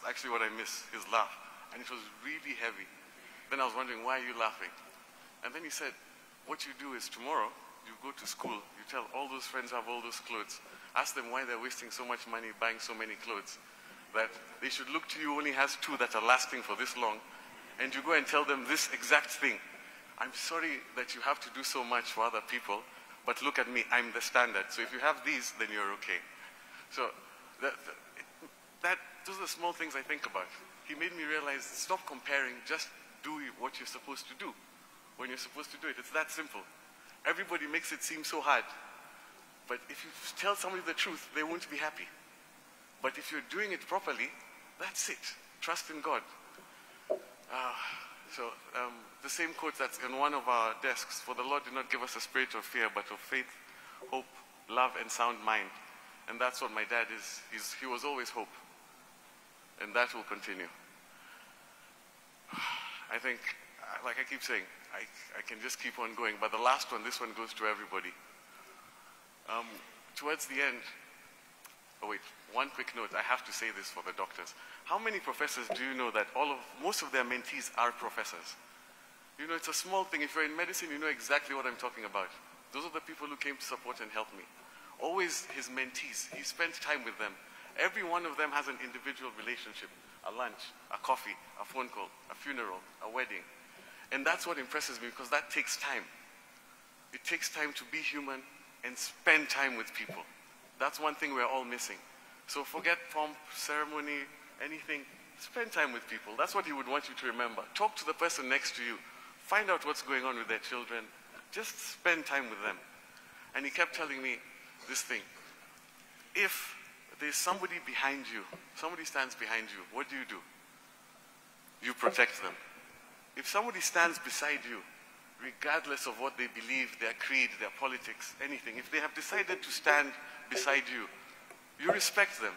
actually what I miss, his laugh. And it was really heavy. Then I was wondering, why are you laughing? And then he said, what you do is tomorrow, you go to school, you tell all those friends who have all those clothes, ask them why they're wasting so much money buying so many clothes, that they should look to you only has 2 that are lasting for this long, and you go and tell them this exact thing. I'm sorry that you have to do so much for other people, but look at me, I'm the standard. So if you have these, then you're okay. So those are the small things I think about. He made me realize, stop comparing, just do what you're supposed to do when you're supposed to do it. It's that simple. Everybody makes it seem so hard. But if you tell somebody the truth, they won't be happy. But if you're doing it properly, that's it. Trust in God. The same quote that's in one of our desks, for the Lord did not give us a spirit of fear, but of faith, hope, love, and sound mind. And that's what my dad is. He was always hope. And that will continue. I think, like I keep saying, I can just keep on going. But the last one, this one goes to everybody. Towards the end, one quick note. I have to say this for the doctors. How many professors do you know that most of their mentees are professors? You know, it's a small thing. If you're in medicine, you know exactly what I'm talking about. Those are the people who came to support and help me. Always his mentees. He spent time with them. Every one of them has an individual relationship. A lunch, a coffee, a phone call, a funeral, a wedding. And that's what impresses me, because that takes time. It takes time to be human and spend time with people. That's one thing we're all missing. So forget pomp, ceremony, anything. Spend time with people. That's what he would want you to remember. Talk to the person next to you. Find out what's going on with their children. Just spend time with them. And he kept telling me this thing. If there's somebody behind you, somebody stands behind you, what do? You protect them. If somebody stands beside you, regardless of what they believe, their creed, their politics, anything, if they have decided to stand beside you, you respect them.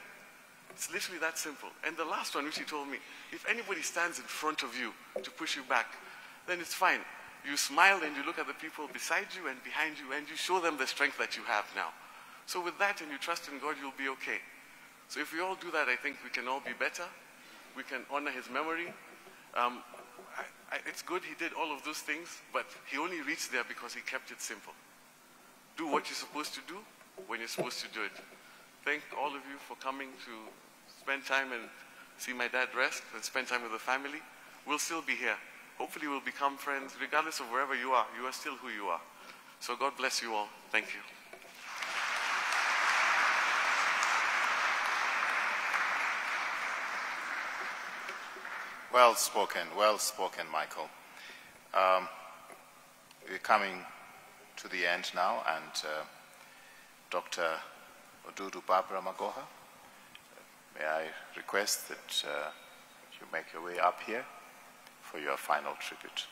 It's literally that simple. And the last one, which he told me, if anybody stands in front of you to push you back, then it's fine. You smile and you look at the people beside you and behind you, and you show them the strength that you have now. So with that, and you trust in God, you'll be okay. So if we all do that, I think we can all be better. We can honor his memory. It's good he did all of those things, but he only reached there because he kept it simple. Do what you're supposed to do when you're supposed to do it. Thank all of you for coming to spend time and see my dad rest and spend time with the family. We'll still be here. Hopefully we'll become friends. Regardless of wherever you are still who you are. So God bless you all. Thank you. Well spoken, Michael. We're coming to the end now, and Dr. Odudu Barbara Magoha, may I request that you make your way up here for your final tribute.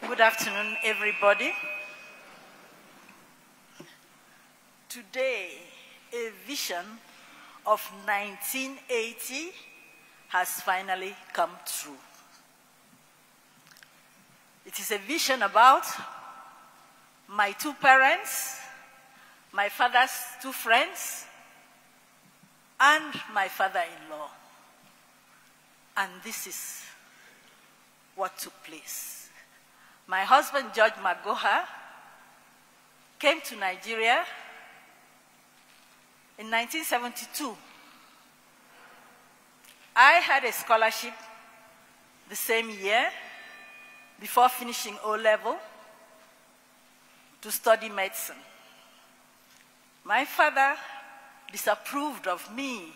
Good afternoon, everybody. Today, a vision of 1980 has finally come true. It is a vision about my 2 parents, my father's 2 friends, and my father-in-law. And this is what took place. My husband, George Magoha, came to Nigeria in 1972 I had a scholarship the same year before finishing O-level to study medicine. My father disapproved of me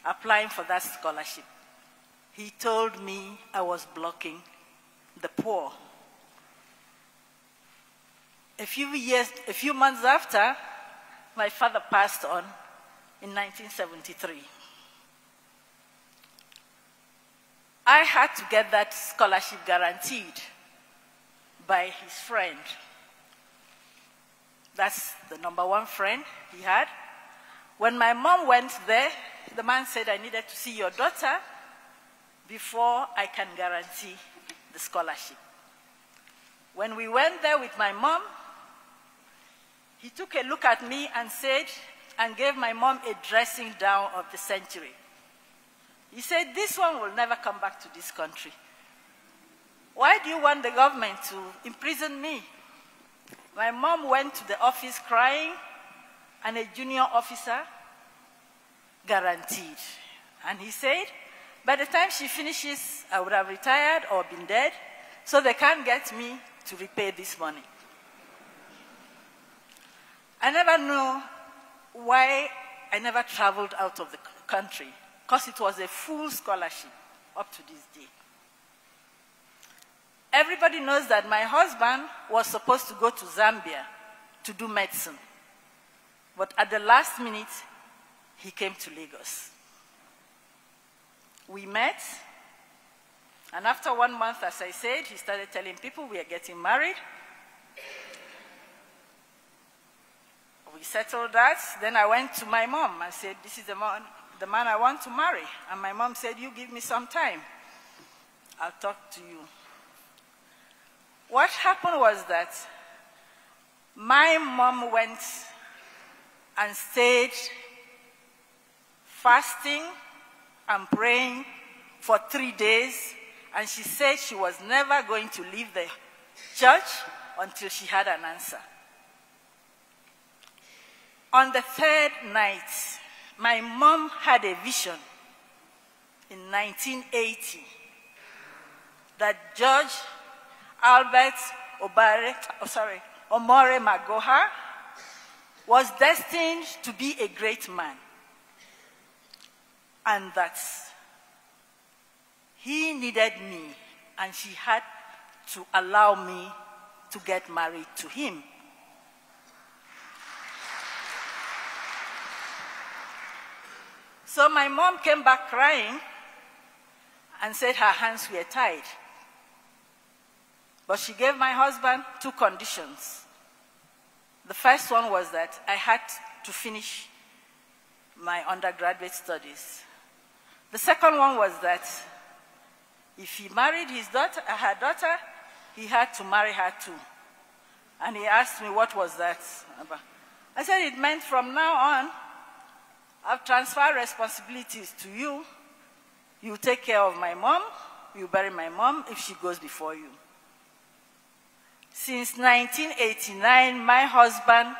applying for that scholarship. He told me I was blocking the poor. A few months after, my father passed on in 1973. I had to get that scholarship guaranteed by his friend. That's the number one friend he had. When my mom went there, the man said, I needed to see your daughter before I can guarantee the scholarship. When we went there with my mom, he took a look at me and said, and gave my mom a dressing down of the century. He said, this one will never come back to this country. Why do you want the government to imprison me? My mom went to the office crying, and a junior officer guaranteed. And he said, by the time she finishes, I would have retired or been dead, so they can't get me to repay this money. I never knew why I never traveled out of the country, because it was a full scholarship up to this day. Everybody knows that my husband was supposed to go to Zambia to do medicine. But at the last minute, he came to Lagos. We met, and after 1 month, as I said, he started telling people we are getting married. We settled that. Then I went to my mom. I said, this is the man I want to marry. And my mom said, you give me some time. I'll talk to you. What happened was that my mom went and stayed fasting and praying for 3 days, and she said she was never going to leave the church until she had an answer. On the third night, my mom had a vision in 1980 that George Albert Omore Magoha was destined to be a great man, and that he needed me, and she had to allow me to get married to him. So my mom came back crying and said her hands were tied. But she gave my husband 2 conditions. The first one was that I had to finish my undergraduate studies. The second one was that if he married her daughter, he had to marry her too. And he asked me, what was that about? I said, it meant from now on, I've transferred responsibilities to you. You take care of my mom, you bury my mom if she goes before you. Since 1989, my husband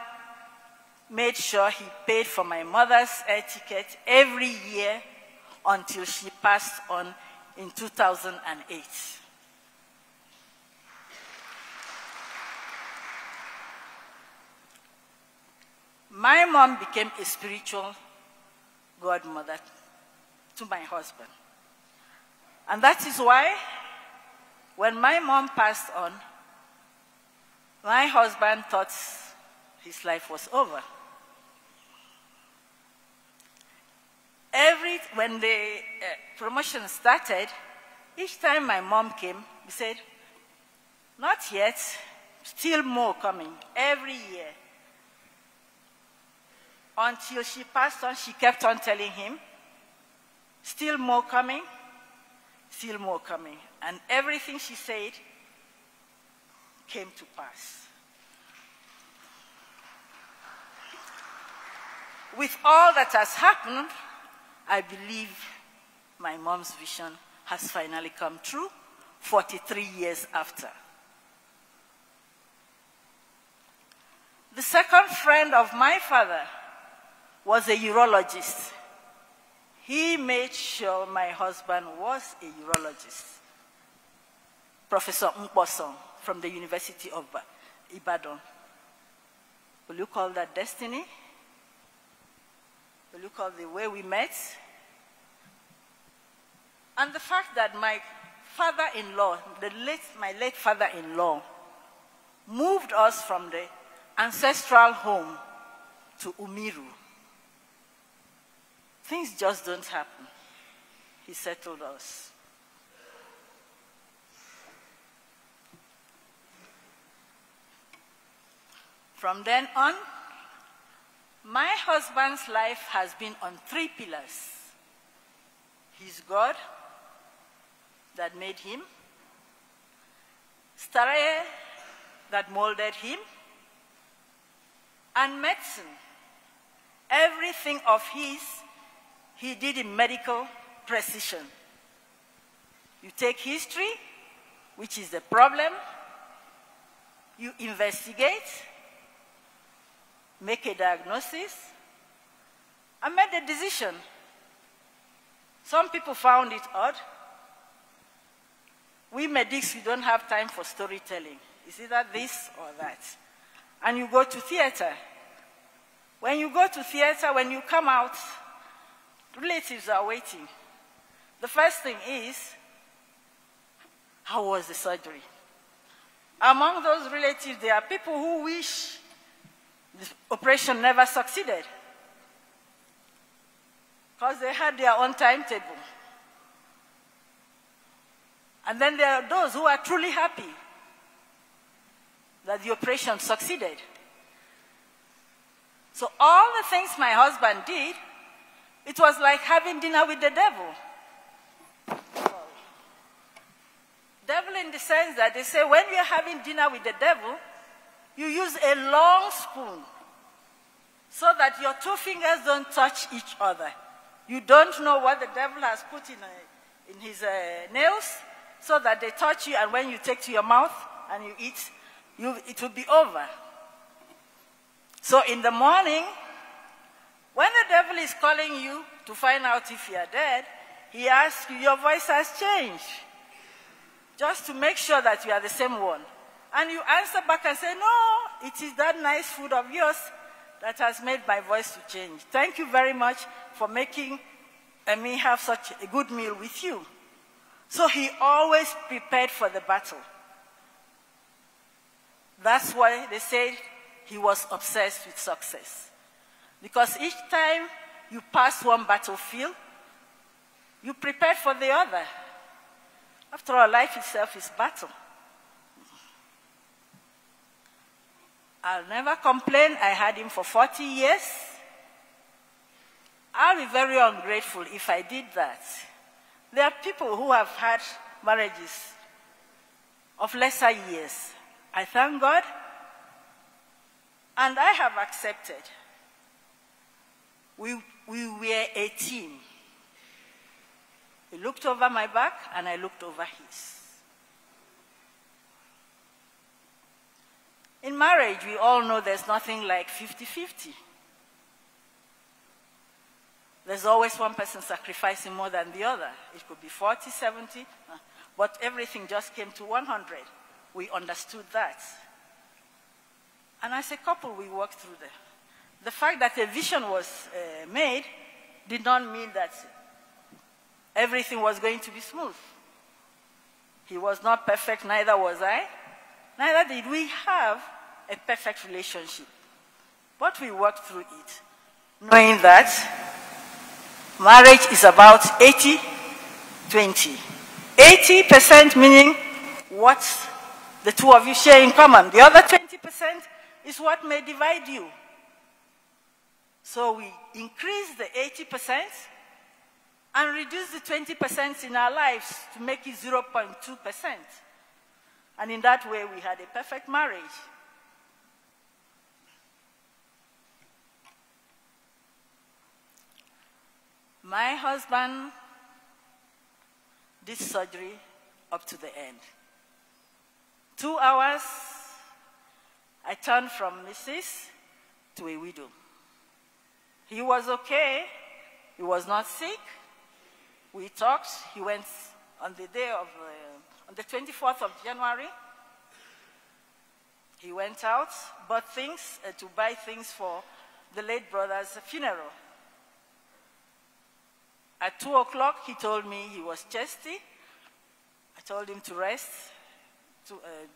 made sure he paid for my mother's air ticket every year until she passed on in 2008. My mom became a spiritual godmother to my husband. And that is why when my mom passed on, my husband thought his life was over. When the promotion started, each time my mom came, we said, not yet, still more coming, every year. Until she passed on, she kept on telling him, still more coming, still more coming. And everything she said came to pass. With all that has happened, I believe my mom's vision has finally come true 43 years after. The second friend of my father was a urologist. he made sure my husband was a urologist. Professor Nkbosong from the University of Ibadan. Will you call that destiny? Will you call the way we met? And the fact that my father-in-law, my late father-in-law, moved us from the ancestral home to Umiru. Things just don't happen. He settled us. From then on, my husband's life has been on 3 pillars. His God that made him, Stare that molded him, and medicine. Everything of his, he did in medical precision. You take history, which is the problem, you investigate, make a diagnosis, and make a decision. Some people found it odd. We medics, we don't have time for storytelling. It's either this or that. And you go to theater. When you go to theater, when you come out, relatives are waiting. The first thing is, how was the surgery? Among those relatives, there are people who wish the operation never succeeded because they had their own timetable. And then there are those who are truly happy that the operation succeeded. So all the things my husband did, it was like having dinner with the devil. Devil in the sense that they say when you're having dinner with the devil, you use a long spoon so that your 2 fingers don't touch each other. You don't know what the devil has put in his nails so that they touch you, and when you take to your mouth and you eat, it will be over. So in the morning, when the devil is calling you to find out if you are dead, he asks you, your voice has changed, just to make sure that you are the same one. And you answer back and say, no, it is that nice food of yours that has made my voice to change. Thank you very much for making me have such a good meal with you. So he always prepared for the battle. That's why they say he was obsessed with success. Because each time you pass one battlefield, you prepare for the other. After all, life itself is battle. I'll never complain. I had him for 40 years. I'll be very ungrateful if I did that. There are people who have had marriages of lesser years. I thank God, and I have accepted. We were a team. He looked over my back, and I looked over his. In marriage, we all know there's nothing like 50-50. There's always one person sacrificing more than the other. It could be 40, 70, but everything just came to 100. We understood that. And as a couple, we worked through that. The fact that a vision was made did not mean that everything was going to be smooth. He was not perfect, neither was I. Neither did we have a perfect relationship. But we worked through it, knowing that marriage is about 80-20. 80% meaning what the two of you share in common. The other 20% is what may divide you. So we increase the 80% and reduce the 20% in our lives to make it 0.2%. And in that way, we had a perfect marriage. My husband did surgery up to the end. 2 hours, I turned from Mrs. to a widow. He was okay. He was not sick. We talked. He went on the day of, on the 24th of January. He went out, bought things to buy things for the late brother's funeral. At 2 o'clock, he told me he was chesty. I told him to rest,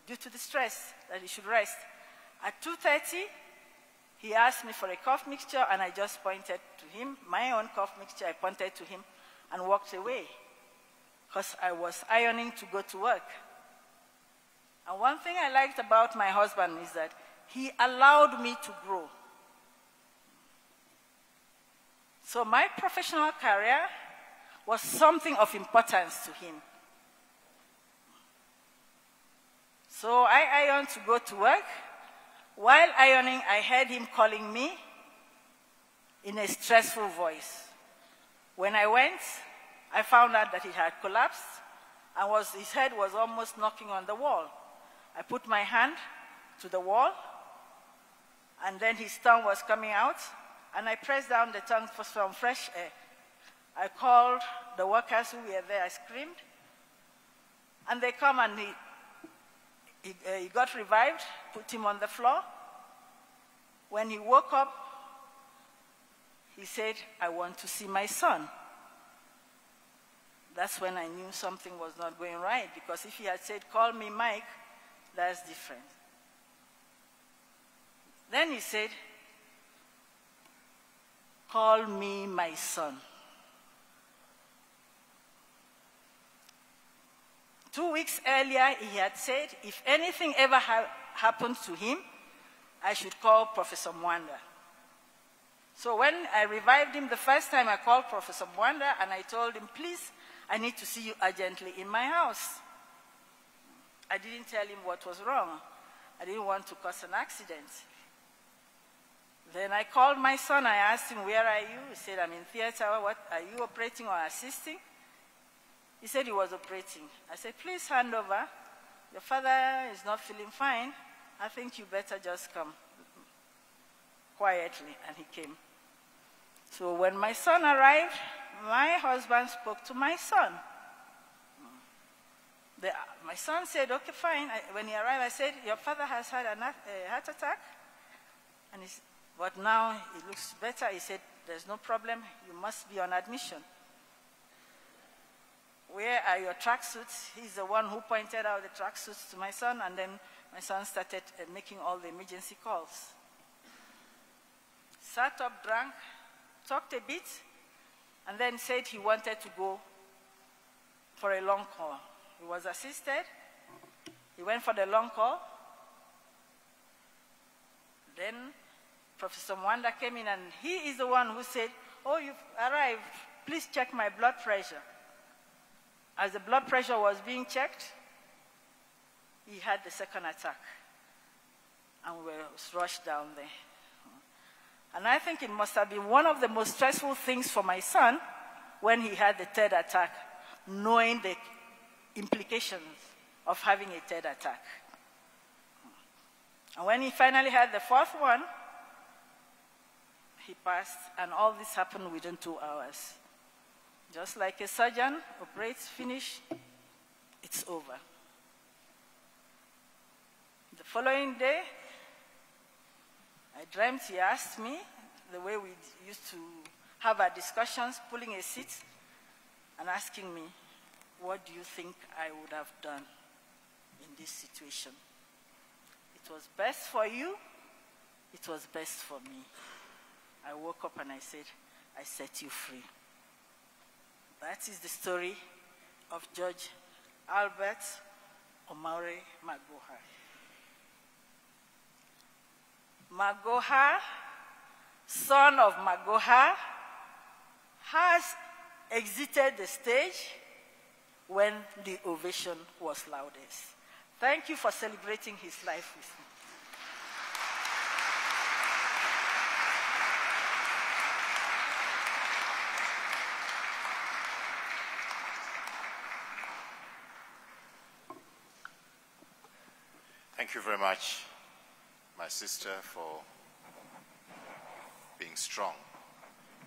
due to the stress, that he should rest. At 2:30, he asked me for a cough mixture, and I just pointed to him, my own cough mixture. I pointed to him and walked away because I was ironing to go to work. And one thing I liked about my husband is that he allowed me to grow. So my professional career was something of importance to him. So I ironed to go to work. While ironing, I heard him calling me in a stressful voice. When I went, I found out that he had collapsed and his head was almost knocking on the wall. I put my hand to the wall, and then his tongue was coming out, and I pressed down the tongue for some fresh air. I called the workers who were there. I screamed, and they come, and he got revived, put him on the floor. When he woke up, he said, "I want to see my son." That's when I knew something was not going right, because if he had said, "Call me Mike," that's different. Then he said, "Call me my son." 2 weeks earlier, he had said, if anything ever happened to him, I should call Professor Mwanda. So when I revived him the first time, I called Professor Mwanda, and I told him, "Please, I need to see you urgently in my house." I didn't tell him what was wrong. I didn't want to cause an accident. Then I called my son. I asked him, "Where are you?" He said, "I'm in theater. What, are you operating or assisting?" He said he was operating. I said, "Please hand over. Your father is not feeling fine. I think you better just come quietly." And he came. So when my son arrived, my husband spoke to my son. My son said, "Okay, fine." When he arrived, I said, "Your father has had a heart attack, but now it looks better." He said, "There's no problem. You must be on admission." "Where are your tracksuits?" He's the one who pointed out the tracksuits to my son, and then my son started making all the emergency calls. Sat up, drank, talked a bit, and then said he wanted to go for a long call. He was assisted. He went for the long call. Then Professor Mwanda came in, and he is the one who said, "Oh, you've arrived. Please check my blood pressure." As the blood pressure was being checked, he had the second attack, and we were rushed down there. And I think it must have been one of the most stressful things for my son when he had the third attack, knowing the implications of having a third attack. And when he finally had the fourth one, he passed, and all this happened within 2 hours. Just like a surgeon operates, finish, it's over. The following day, I dreamt he asked me, the way we used to have our discussions, pulling a seat and asking me, "What do you think I would have done in this situation?" It was best for you. It was best for me. I woke up and I said, "I set you free." That is the story of George Albert Omare Magoha. Magoha, son of Magoha, has exited the stage when the ovation was loudest. Thank you for celebrating his life with me. Thank you very much, my sister, for being strong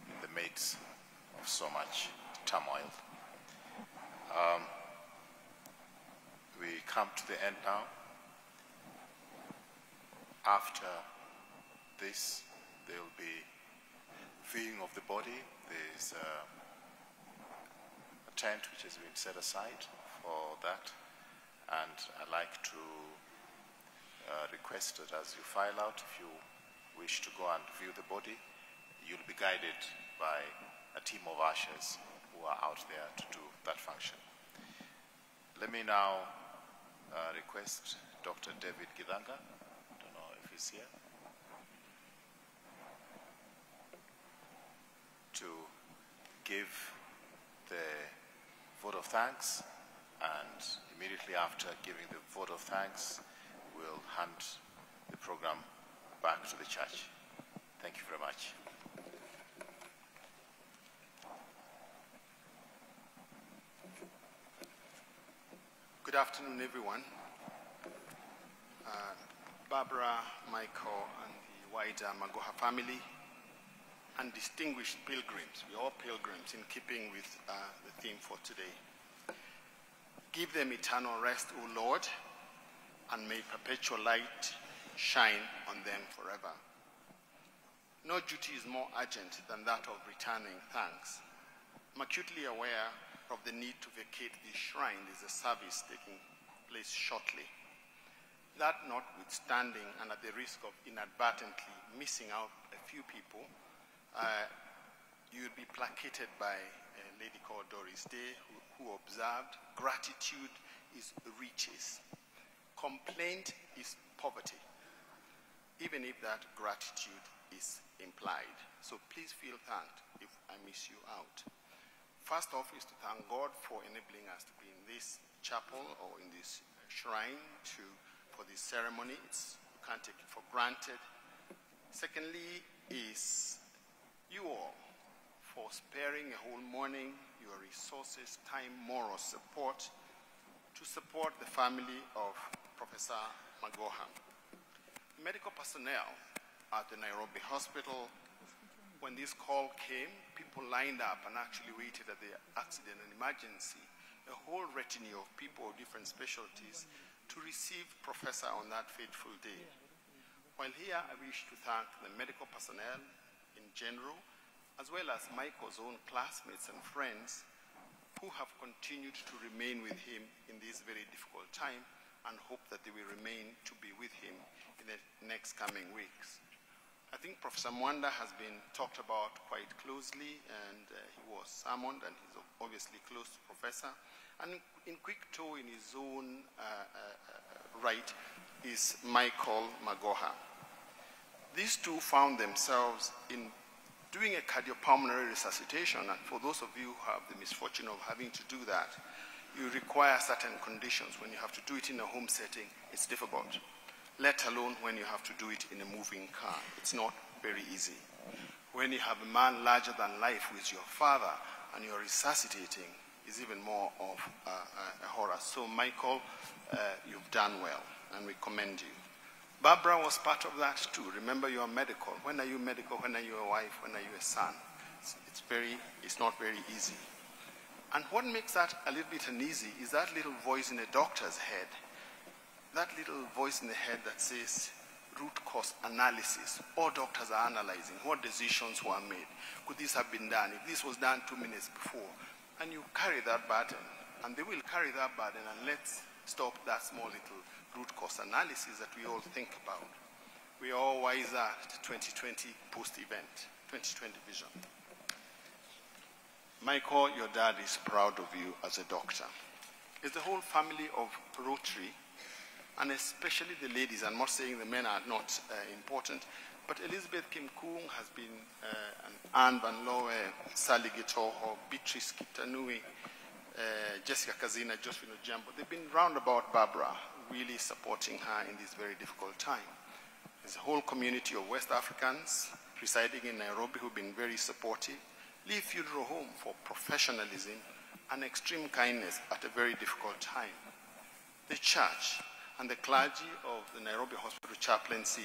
in the midst of so much turmoil. We come to the end now. After this, there will be viewing of the body. There's a tent which has been set aside for that. And I'd like to request that as you file out, if you wish to go and view the body, you'll be guided by a team of ushers who are out there to do that function. Let me now request Dr. David Gidanga, I don't know if he's here, to give the vote of thanks, and immediately after giving the vote of thanks, we'll hand the program back to the church. Thank you very much. Good afternoon, everyone. Barbara, Michael, and the wider Magoha family, and distinguished pilgrims. We're all pilgrims in keeping with the theme for today. Give them eternal rest, O Lord, and may perpetual light shine on them forever. No duty is more urgent than that of returning thanks. I'm acutely aware of the need to vacate this shrine. There's a service taking place shortly. That notwithstanding, and at the risk of inadvertently missing out a few people, you'll be placated by a lady called Doris Day, who observed, gratitude is riches. Complaint is poverty, even if that gratitude is implied. So please feel thanked if I miss you out. First off is to thank God for enabling us to be in this chapel or in this shrine for this ceremony. You can't take it for granted. Secondly is you all for sparing a whole morning, your resources, time, moral support to support the family of Professor Magoha. Medical personnel at the Nairobi hospital, when this call came, people lined up and actually waited at the accident and emergency, a whole retinue of people of different specialties to receive Professor on that fateful day. While here, I wish to thank the medical personnel in general, as well as Michael's own classmates and friends who have continued to remain with him in this very difficult time, and hope that they will remain to be with him in the next coming weeks. I think Professor Mwanda has been talked about quite closely, and he was summoned, and he's obviously close to Professor. And in quick tow, in his own right, is Michael Magoha. These two found themselves in doing a cardiopulmonary resuscitation, and for those of you who have the misfortune of having to do that, you require certain conditions. When you have to do it in a home setting, it's difficult, let alone when you have to do it in a moving car. It's not very easy. When you have a man larger than life who is your father and you're resuscitating, is even more of a horror. So Michael, you've done well, and we commend you. Barbara was part of that too. Remember, you are medical. When are you medical? When are you a wife? When are you a son? It's not very easy. And what makes that a little bit uneasy is that little voice in a doctor's head. That little voice in the head that says, root cause analysis. All doctors are analyzing what decisions were made. Could this have been done? If this was done 2 minutes before. And you carry that burden, and they will carry that burden, and let's stop that small little root cause analysis that we all think about. We are all wiser at 2020 post-event, 2020 vision. Michael, your dad is proud of you as a doctor. It's the whole family of Rotary, and especially the ladies. I'm not saying the men are not important, but Elizabeth Kim Kung has been, Anne Van Lowe, Sally Gitoho, Beatrice Kitanui, Jessica Kazina, Josephine Ojambo. They've been round about Barbara, really supporting her in this very difficult time. There's a whole community of West Africans residing in Nairobi who've been very supportive. Leave Funeral Home for professionalism and extreme kindness at a very difficult time. The church and the clergy of the Nairobi Hospital Chaplaincy